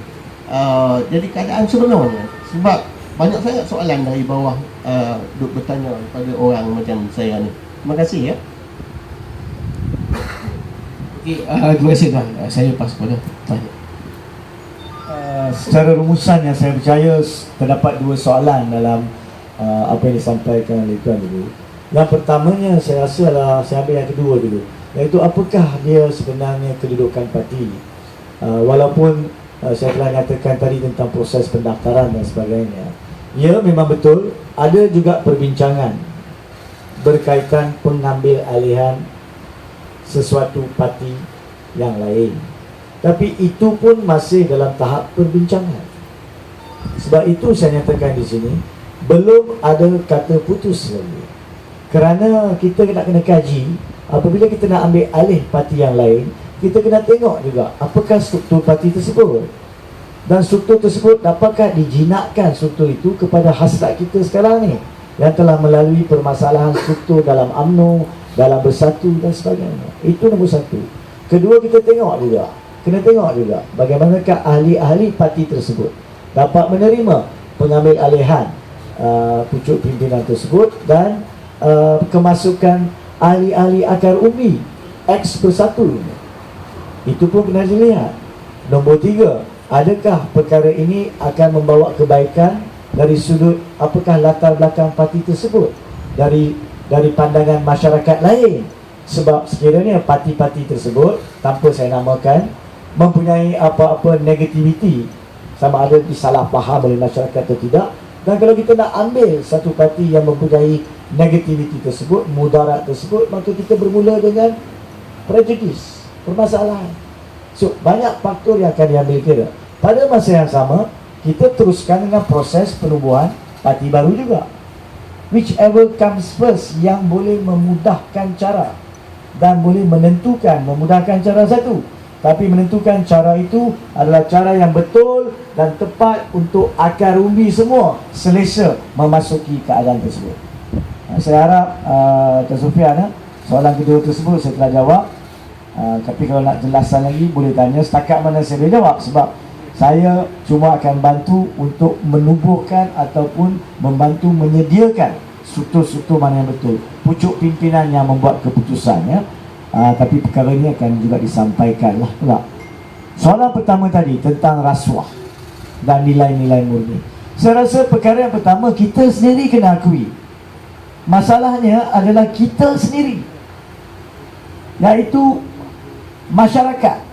Jadi keadaan sebenarnya, sebab banyak sangat soalan dari bawah duk bertanya kepada orang macam saya ni. Terima kasih ya. Okey, terima kasih tuan. Saya pas pada tuan. Secara rumusan yang saya percaya terdapat dua soalan dalam apa yang disampaikan oleh tuan dulu. Yang pertamanya saya rasa adalah, saya ambil yang kedua dulu, iaitu apakah dia sebenarnya kedudukan parti. Walaupun saya telah nyatakan tadi tentang proses pendaftaran dan sebagainya, ya memang betul ada juga perbincangan berkaitan pengambil alihan sesuatu parti yang lain, tapi itu pun masih dalam tahap perbincangan. Sebab itu saya nyatakan di sini belum ada kata putus lagi, kerana kita nak kena kaji. Apabila kita nak ambil alih parti yang lain, kita kena tengok juga apakah struktur parti tersebut, dan struktur tersebut dapatkah dijinakkan struktur itu kepada hasrat kita sekarang ni yang telah melalui permasalahan struktur dalam UMNO, dalam Bersatu dan sebagainya. Itu nombor satu. Kedua, kita tengok juga, kena tengok juga bagaimanakah ahli-ahli parti tersebut dapat menerima pengambil alihan pucuk pimpinan tersebut dan kemasukan ahli-ahli akar umbi ex Bersatu ini. Itu pun kena dilihat. Nombor tiga, adakah perkara ini akan membawa kebaikan dari sudut apakah latar belakang parti tersebut dari pandangan masyarakat lain. Sebab sekiranya parti-parti tersebut, tanpa saya namakan, mempunyai apa-apa negativiti, sama ada disalah faham oleh masyarakat atau tidak, dan kalau kita nak ambil satu parti yang mempunyai negativiti tersebut, mudarat tersebut, maka kita bermula dengan prejudis, permasalahan. So, banyak faktor yang akan diambil kira. Pada masa yang sama, kita teruskan dengan proses penubuhan parti baru juga. Whichever comes first, yang boleh memudahkan cara dan boleh menentukan, memudahkan cara satu, tapi menentukan cara itu adalah cara yang betul dan tepat untuk akar umbi semua selesa memasuki keadaan tersebut. Saya harap Tuan Sufian, soalan kedua tersebut saya telah jawab. Tapi kalau nak jelasan lagi boleh tanya. Setakat mana saya boleh jawab, sebab saya cuma akan bantu untuk menubuhkan ataupun membantu menyediakan struktur-struktur mana yang betul, pucuk pimpinan yang membuat keputusan ya. Tapi perkara ini akan juga disampaikan lah pula. Soalan pertama tadi tentang rasuah dan nilai-nilai murni. Saya rasa perkara yang pertama kita sendiri kena akui, masalahnya adalah kita sendiri, iaitu masyarakat.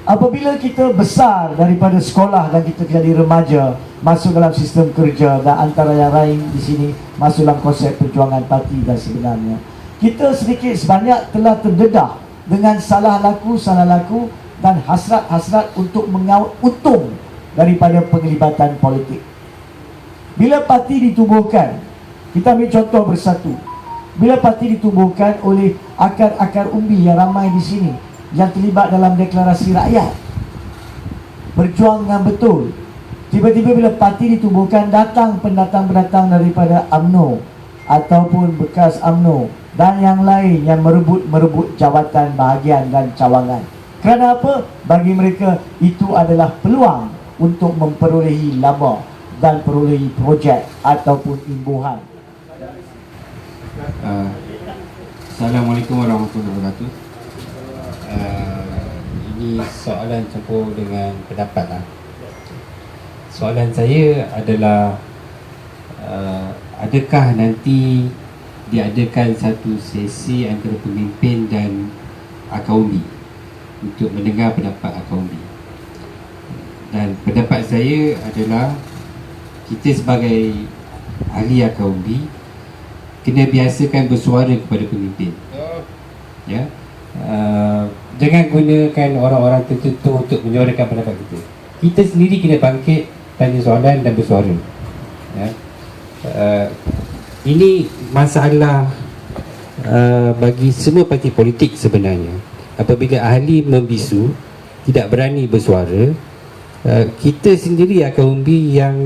Apabila kita besar daripada sekolah dan kita jadi remaja, masuk dalam sistem kerja, dan antara yang lain di sini masuk dalam konsep perjuangan parti, dan sebenarnya kita sedikit sebanyak telah terdedah dengan salah laku dan hasrat-hasrat untuk mengaut untung daripada penglibatan politik. Bila parti ditubuhkan, kita ambil contoh Bersatu. Bila parti ditubuhkan oleh akar-akar umbi yang ramai di sini, yang terlibat dalam deklarasi rakyat, berjuang dengan betul, tiba-tiba bila parti ditubuhkan, datang pendatang-pendatang daripada UMNO ataupun bekas UMNO dan yang lain yang merebut jawatan bahagian dan cawangan. Kerana apa? Bagi mereka itu adalah peluang untuk memperolehi laba dan perolehi projek ataupun imbuhan. Assalamualaikum warahmatullahi wabarakatuh. Ini soalan campur dengan pendapat lah. Soalan saya adalah adakah nanti diadakan satu sesi antara pemimpin dan akaumbi untuk mendengar pendapat akaumbi? Dan pendapat saya adalah kita sebagai ahli akaumbi kena biasakan bersuara kepada pemimpin. Ya. Jangan gunakan orang-orang tertentu untuk menyuarakan pendapat kita. Kita sendiri kena bangkit, tanya soalan dan bersuara. Ya. Ini masalah bagi semua parti politik sebenarnya. Apabila ahli membisu, tidak berani bersuara, kita sendiri akan yang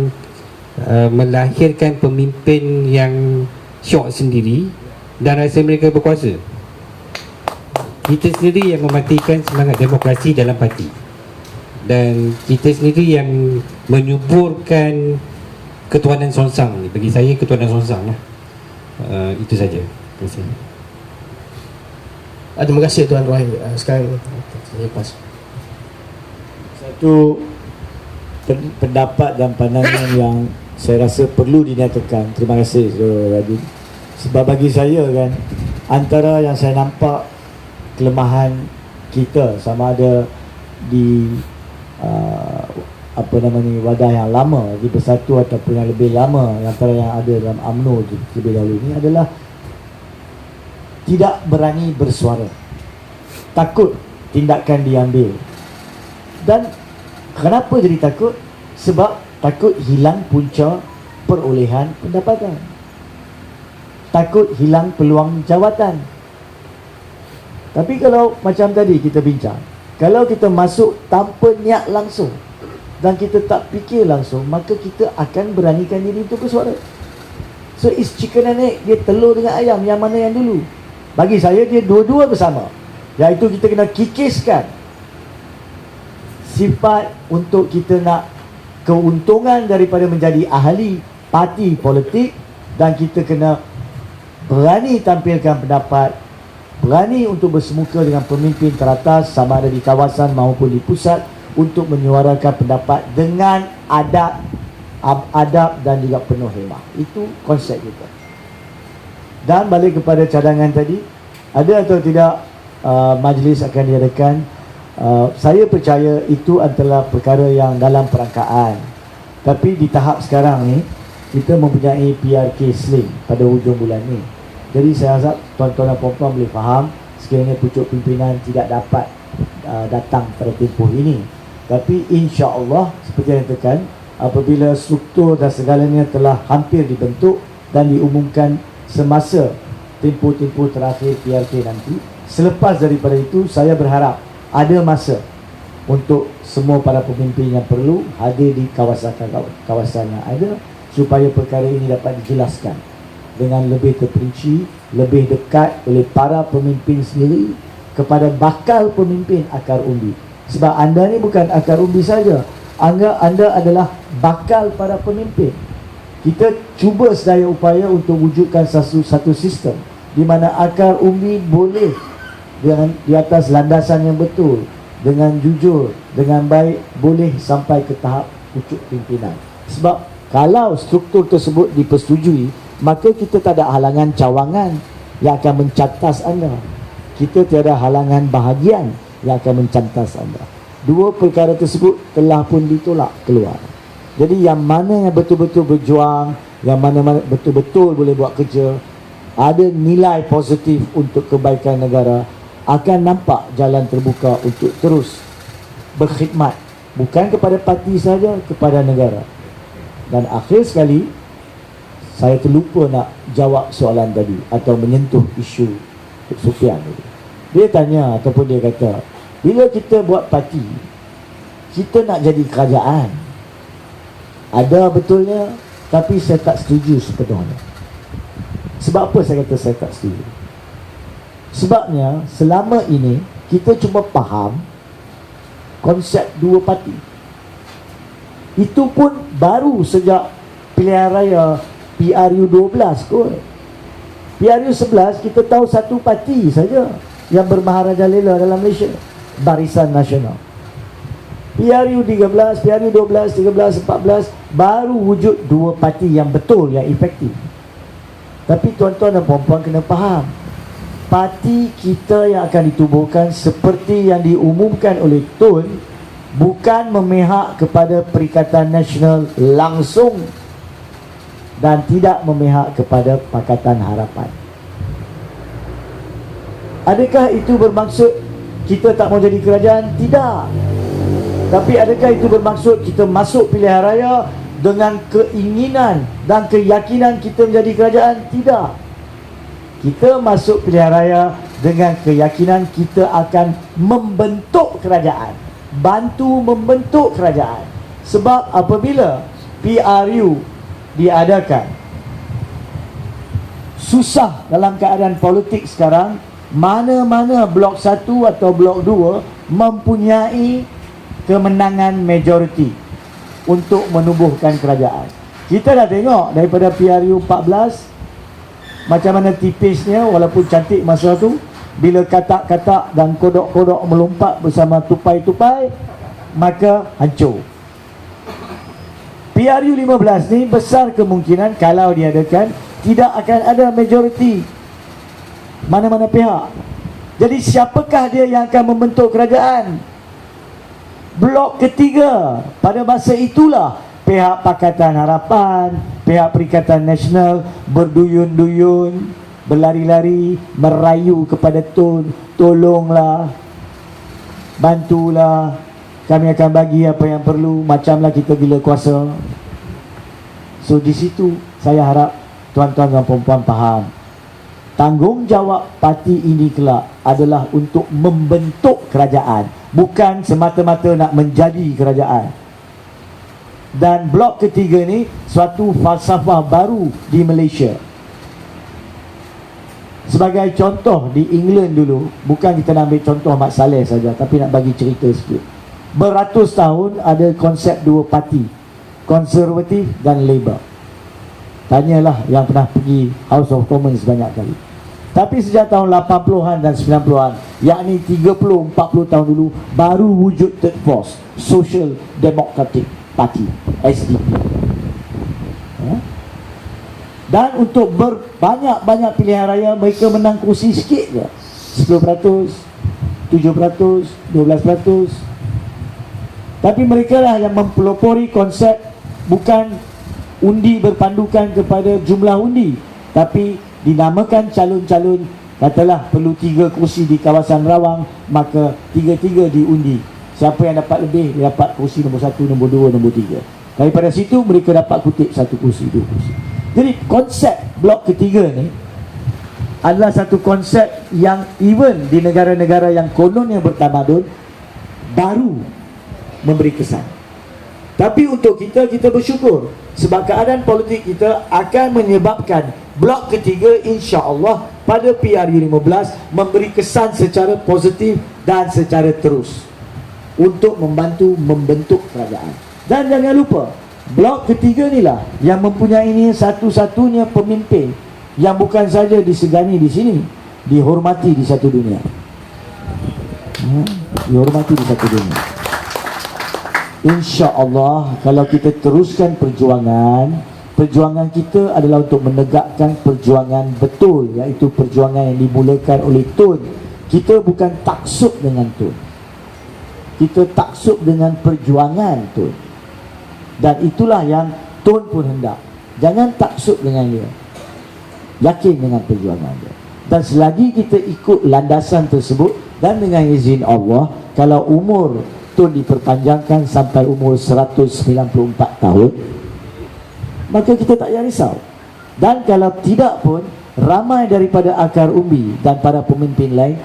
melahirkan pemimpin yang syok sendiri dan rasa mereka berkuasa. Kita sendiri yang mematikan semangat demokrasi dalam parti, dan kita sendiri yang menyuburkan ketuanan Sonsang ni. Bagi saya ketuanan Sonsang lah. Itu saja. Terima kasih. Terima kasih Tuan Roy. Sekarang saya pas. Satu pendapat dan pandangan yang saya rasa perlu dinyatakan. Terima kasih Saudara Radin. Sebab bagi saya kan, antara yang saya nampak kelemahan kita sama ada di wadah yang lama di Bersatu ataupun yang lebih lama, antara yang ada dalam UMNO lebih dahulu ini adalah tidak berani bersuara, takut tindakan diambil. Dan kenapa jadi takut? Sebab takut hilang punca perolehan pendapatan, takut hilang peluang jawatan. Tapi kalau macam tadi kita bincang, kalau kita masuk tanpa niat langsung dan kita tak fikir langsung, maka kita akan beranikan diri untuk bersuara. So it's chicken and egg, dia telur dengan ayam, yang mana yang dulu? Bagi saya dia dua-dua bersama, iaitu kita kena kikiskan sifat untuk kita nak keuntungan daripada menjadi ahli parti politik, dan kita kena berani tampilkan pendapat, berani untuk bersemuka dengan pemimpin teratas sama ada di kawasan maupun di pusat, untuk menyuarakan pendapat dengan adab dan juga penuh hikmah. Itu konsep kita. Dan balik kepada cadangan tadi, ada atau tidak majlis akan diadakan, saya percaya itu adalah perkara yang dalam perangkaan. Tapi di tahap sekarang ni, kita mempunyai PRK Slim pada hujung bulan ni. Jadi saya harap tuan-tuan dan puan-puan boleh faham sekiranya pucuk pimpinan tidak dapat datang pada tempoh ini. Tapi insya-Allah seperti yang dikatakan, apabila struktur dan segalanya telah hampir dibentuk dan diumumkan semasa tempoh-tempoh terakhir PRK nanti, selepas daripada itu saya berharap ada masa untuk semua para pemimpin yang perlu hadir di kawasan yang ada, supaya perkara ini dapat dijelaskan dengan lebih terperinci, lebih dekat oleh para pemimpin sendiri kepada bakal pemimpin akar umbi. Sebab anda ni bukan akar umbi saja, anda adalah bakal para pemimpin. Kita cuba sedaya upaya untuk wujudkan satu sistem di mana akar umbi boleh dengan di atas landasan yang betul, dengan jujur, dengan baik, boleh sampai ke tahap pucuk pimpinan. Sebab kalau struktur tersebut dipersetujui, maka kita tak ada halangan cawangan yang akan mencantas anda. Kita tiada halangan bahagian yang akan mencantas anda. Dua perkara tersebut telah pun ditolak keluar. Jadi yang mana yang betul-betul berjuang, yang mana betul-betul boleh buat kerja, ada nilai positif untuk kebaikan negara, akan nampak jalan terbuka untuk terus berkhidmat, bukan kepada parti saja, kepada negara. Dan akhir sekali, saya terlupa nak jawab soalan tadi atau menyentuh isu Sufian tadi. Dia tanya ataupun dia kata, bila kita buat parti, kita nak jadi kerajaan. Ada betulnya, tapi saya tak setuju sepenuhnya. Sebab apa saya kata saya tak setuju? Sebabnya selama ini kita cuma faham konsep dua parti. Itu pun baru sejak pilihan raya PRU 12 kot. PRU 11 kita tahu satu parti saja yang bermaharajalela dalam Malaysia, Barisan Nasional. PRU 13, PRU 12, 13, 14 baru wujud dua parti yang betul, yang efektif. Tapi tuan-tuan dan puan-puan kena faham, parti kita yang akan ditubuhkan seperti yang diumumkan oleh Tun bukan memihak kepada Perikatan Nasional langsung dan tidak memihak kepada Pakatan Harapan. Adakah itu bermaksud kita tak mau jadi kerajaan? Tidak. Tapi adakah itu bermaksud kita masuk pilihan raya dengan keinginan dan keyakinan kita menjadi kerajaan? Tidak. Kita masuk pilihan raya dengan keyakinan kita akan membentuk kerajaan, bantu membentuk kerajaan. Sebab apabila PRU diadakan, susah dalam keadaan politik sekarang, mana-mana blok 1 atau blok 2 mempunyai kemenangan majoriti untuk menubuhkan kerajaan. Kita dah tengok daripada PRU 14 macam mana tipisnya, walaupun cantik masa tu, bila katak-katak dan kodok-kodok melompat bersama tupai-tupai, maka hancur. PRU 15 ni besar kemungkinan kalau diadakan tidak akan ada majoriti mana-mana pihak. Jadi siapakah dia yang akan membentuk kerajaan? Blok ketiga. Pada masa itulah pihak Pakatan Harapan, pihak Perikatan Nasional berduyun-duyun, berlari-lari, merayu kepada Tun, tolonglah, bantulah, kami akan bagi apa yang perlu, macamlah kita bila kuasa. So di situ saya harap tuan-tuan dan puan-puan faham, tanggungjawab parti ini kelak adalah untuk membentuk kerajaan, bukan semata-mata nak menjadi kerajaan. Dan blok ketiga ni suatu falsafah baru di Malaysia. Sebagai contoh, di England dulu, bukan kita nak ambil contoh Mat Saleh saja, tapi nak bagi cerita sikit. Beratus tahun ada konsep dua parti, Konservatif dan Labour. Tanyalah yang pernah pergi House of Commons banyak kali. Tapi sejak tahun 80-an dan 90-an, yakni 30-40 tahun dulu, baru wujud third force, Social Democratic Party, SDP. Dan untuk berbanyak-banyak pilihan raya, mereka menang kursi sikit je, 10%, 7%, 12%. Tapi mereka lah yang mempelopori konsep bukan undi berpandukan kepada jumlah undi, tapi dinamakan calon-calon. Katalah perlu 3 kursi di kawasan Rawang, maka 3-3 diundi. Siapa yang dapat lebih, dia dapat kursi nombor 1, nombor 2, nombor 3. Daripada situ mereka dapat kutip 1 kursi, 2 kursi. Jadi konsep blok ketiga ni adalah satu konsep yang even di negara-negara yang konon yang bertamadun baru memberi kesan. Tapi untuk kita bersyukur, sebab keadaan politik kita akan menyebabkan blok ketiga insya-Allah pada PRU 15 memberi kesan secara positif dan secara terus untuk membantu membentuk kerajaan. Dan jangan lupa, blok ketiga inilah yang mempunyai satu-satunya pemimpin yang bukan saja disegani di sini, dihormati di satu dunia. Dihormati di satu dunia. InsyaAllah kalau kita teruskan perjuangan kita adalah untuk menegakkan perjuangan betul, iaitu perjuangan yang dimulakan oleh Tun. Kita bukan taksub dengan Tun, kita taksub dengan perjuangan Tun. Dan itulah yang Tun pun hendak. Jangan taksub dengan dia, yakin dengan perjuangan dia. Dan selagi kita ikut landasan tersebut, dan dengan izin Allah, kalau umur Tun diperpanjangkan sampai umur 194 tahun, maka kita tak payah risau. Dan kalau tidak pun, ramai daripada akar umbi dan para pemimpin lain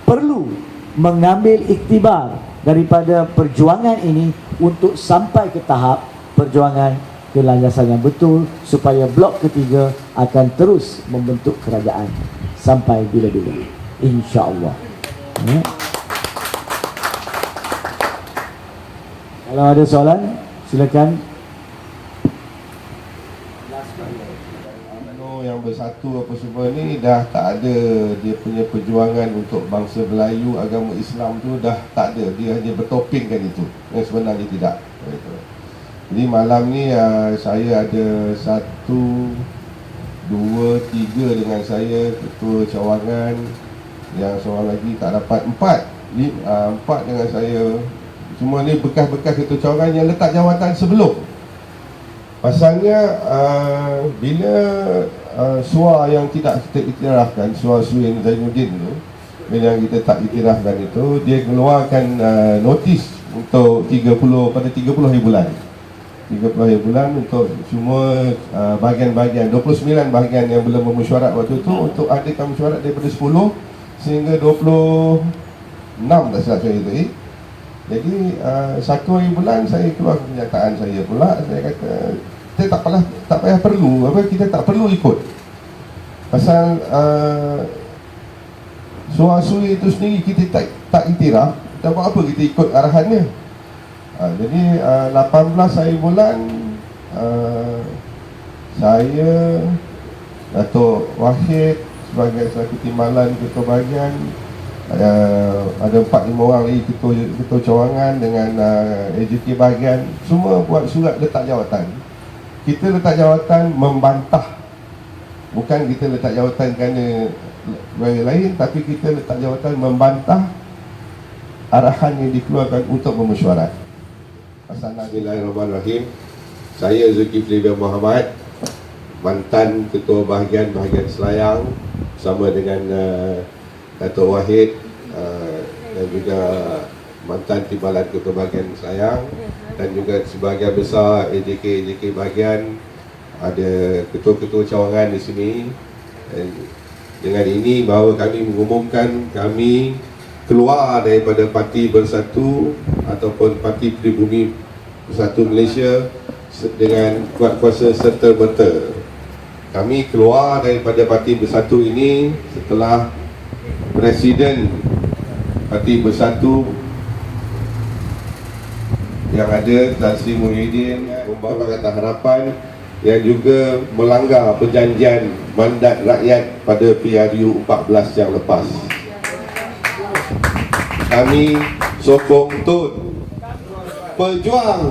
perlu mengambil iktibar daripada perjuangan ini untuk sampai ke tahap perjuangan ke landasan yang betul, supaya blok ketiga akan terus membentuk kerajaan sampai bila-bila, insya-Allah. Kalau ada soalan, silakan. Yang yang bersatu apa semua ni dah tak ada. Dia punya perjuangan untuk bangsa Melayu, agama Islam tu dah tak ada. Dia hanya bertopingkan itu, yang sebenarnya tidak. Jadi malam ni saya ada 1, 2, 3 dengan saya, ketua cawangan. Yang seorang lagi tak dapat, 4 dengan saya. Semua ni bekas-bekas ketua cawangan yang letak jawatan sebelum. Pasalnya bila SUA yang tidak kita iktirafkan, SUA Suin Zainuddin tu, bila kita tak iktirafkan itu, dia keluarkan notis untuk 30 hari bulan. 30 hari bulan untuk semua bahagian-bahagian, 29 bahagian yang belum memesyuarat waktu tu, untuk adakan mesyuarat daripada 10 sehingga 26 tak silap saya tadi. Jadi 1 hari bulan saya keluar kenyataan saya pula. Saya kata kita tak payah perlu kita tak perlu ikut. Pasal SUA itu sendiri kita tak iktiraf, tak buat apa kita ikut arahannya. Jadi 18 hari bulan saya, Datuk Wahid sebagai selaku timbalan ketua bahagian, ada 4-5 orang lagi ketua cawangan dengan AJK bahagian, semua buat surat letak jawatan. Kita letak jawatan membantah, bukan kita letak jawatan kerana benda lain, tapi kita letak jawatan membantah arahan yang dikeluarkan untuk memesyuarat. Bismillahirrahmanirrahim. Saya Zulkifli bin Muhammad, mantan ketua bahagian Selayang, bersama dengan Datuk Wahid dan juga mantan timbalan ketua bahagian Selayang, dan juga sebahagian besar AJK bahagian, ada ketua-ketua cawangan di sini. Dan dengan ini bahawa kami mengumumkan kami keluar daripada Parti Bersatu ataupun Parti Pribumi Bersatu Malaysia dengan kuat kuasa serta-merta. Kami keluar daripada Parti Bersatu ini setelah Presiden Parti Bersatu yang ada, Tan Sri Muhyiddin, membawa Pakatan Harapan yang juga melanggar perjanjian mandat rakyat pada PRU 14 yang lepas. Kami sokong Tun, pejuang.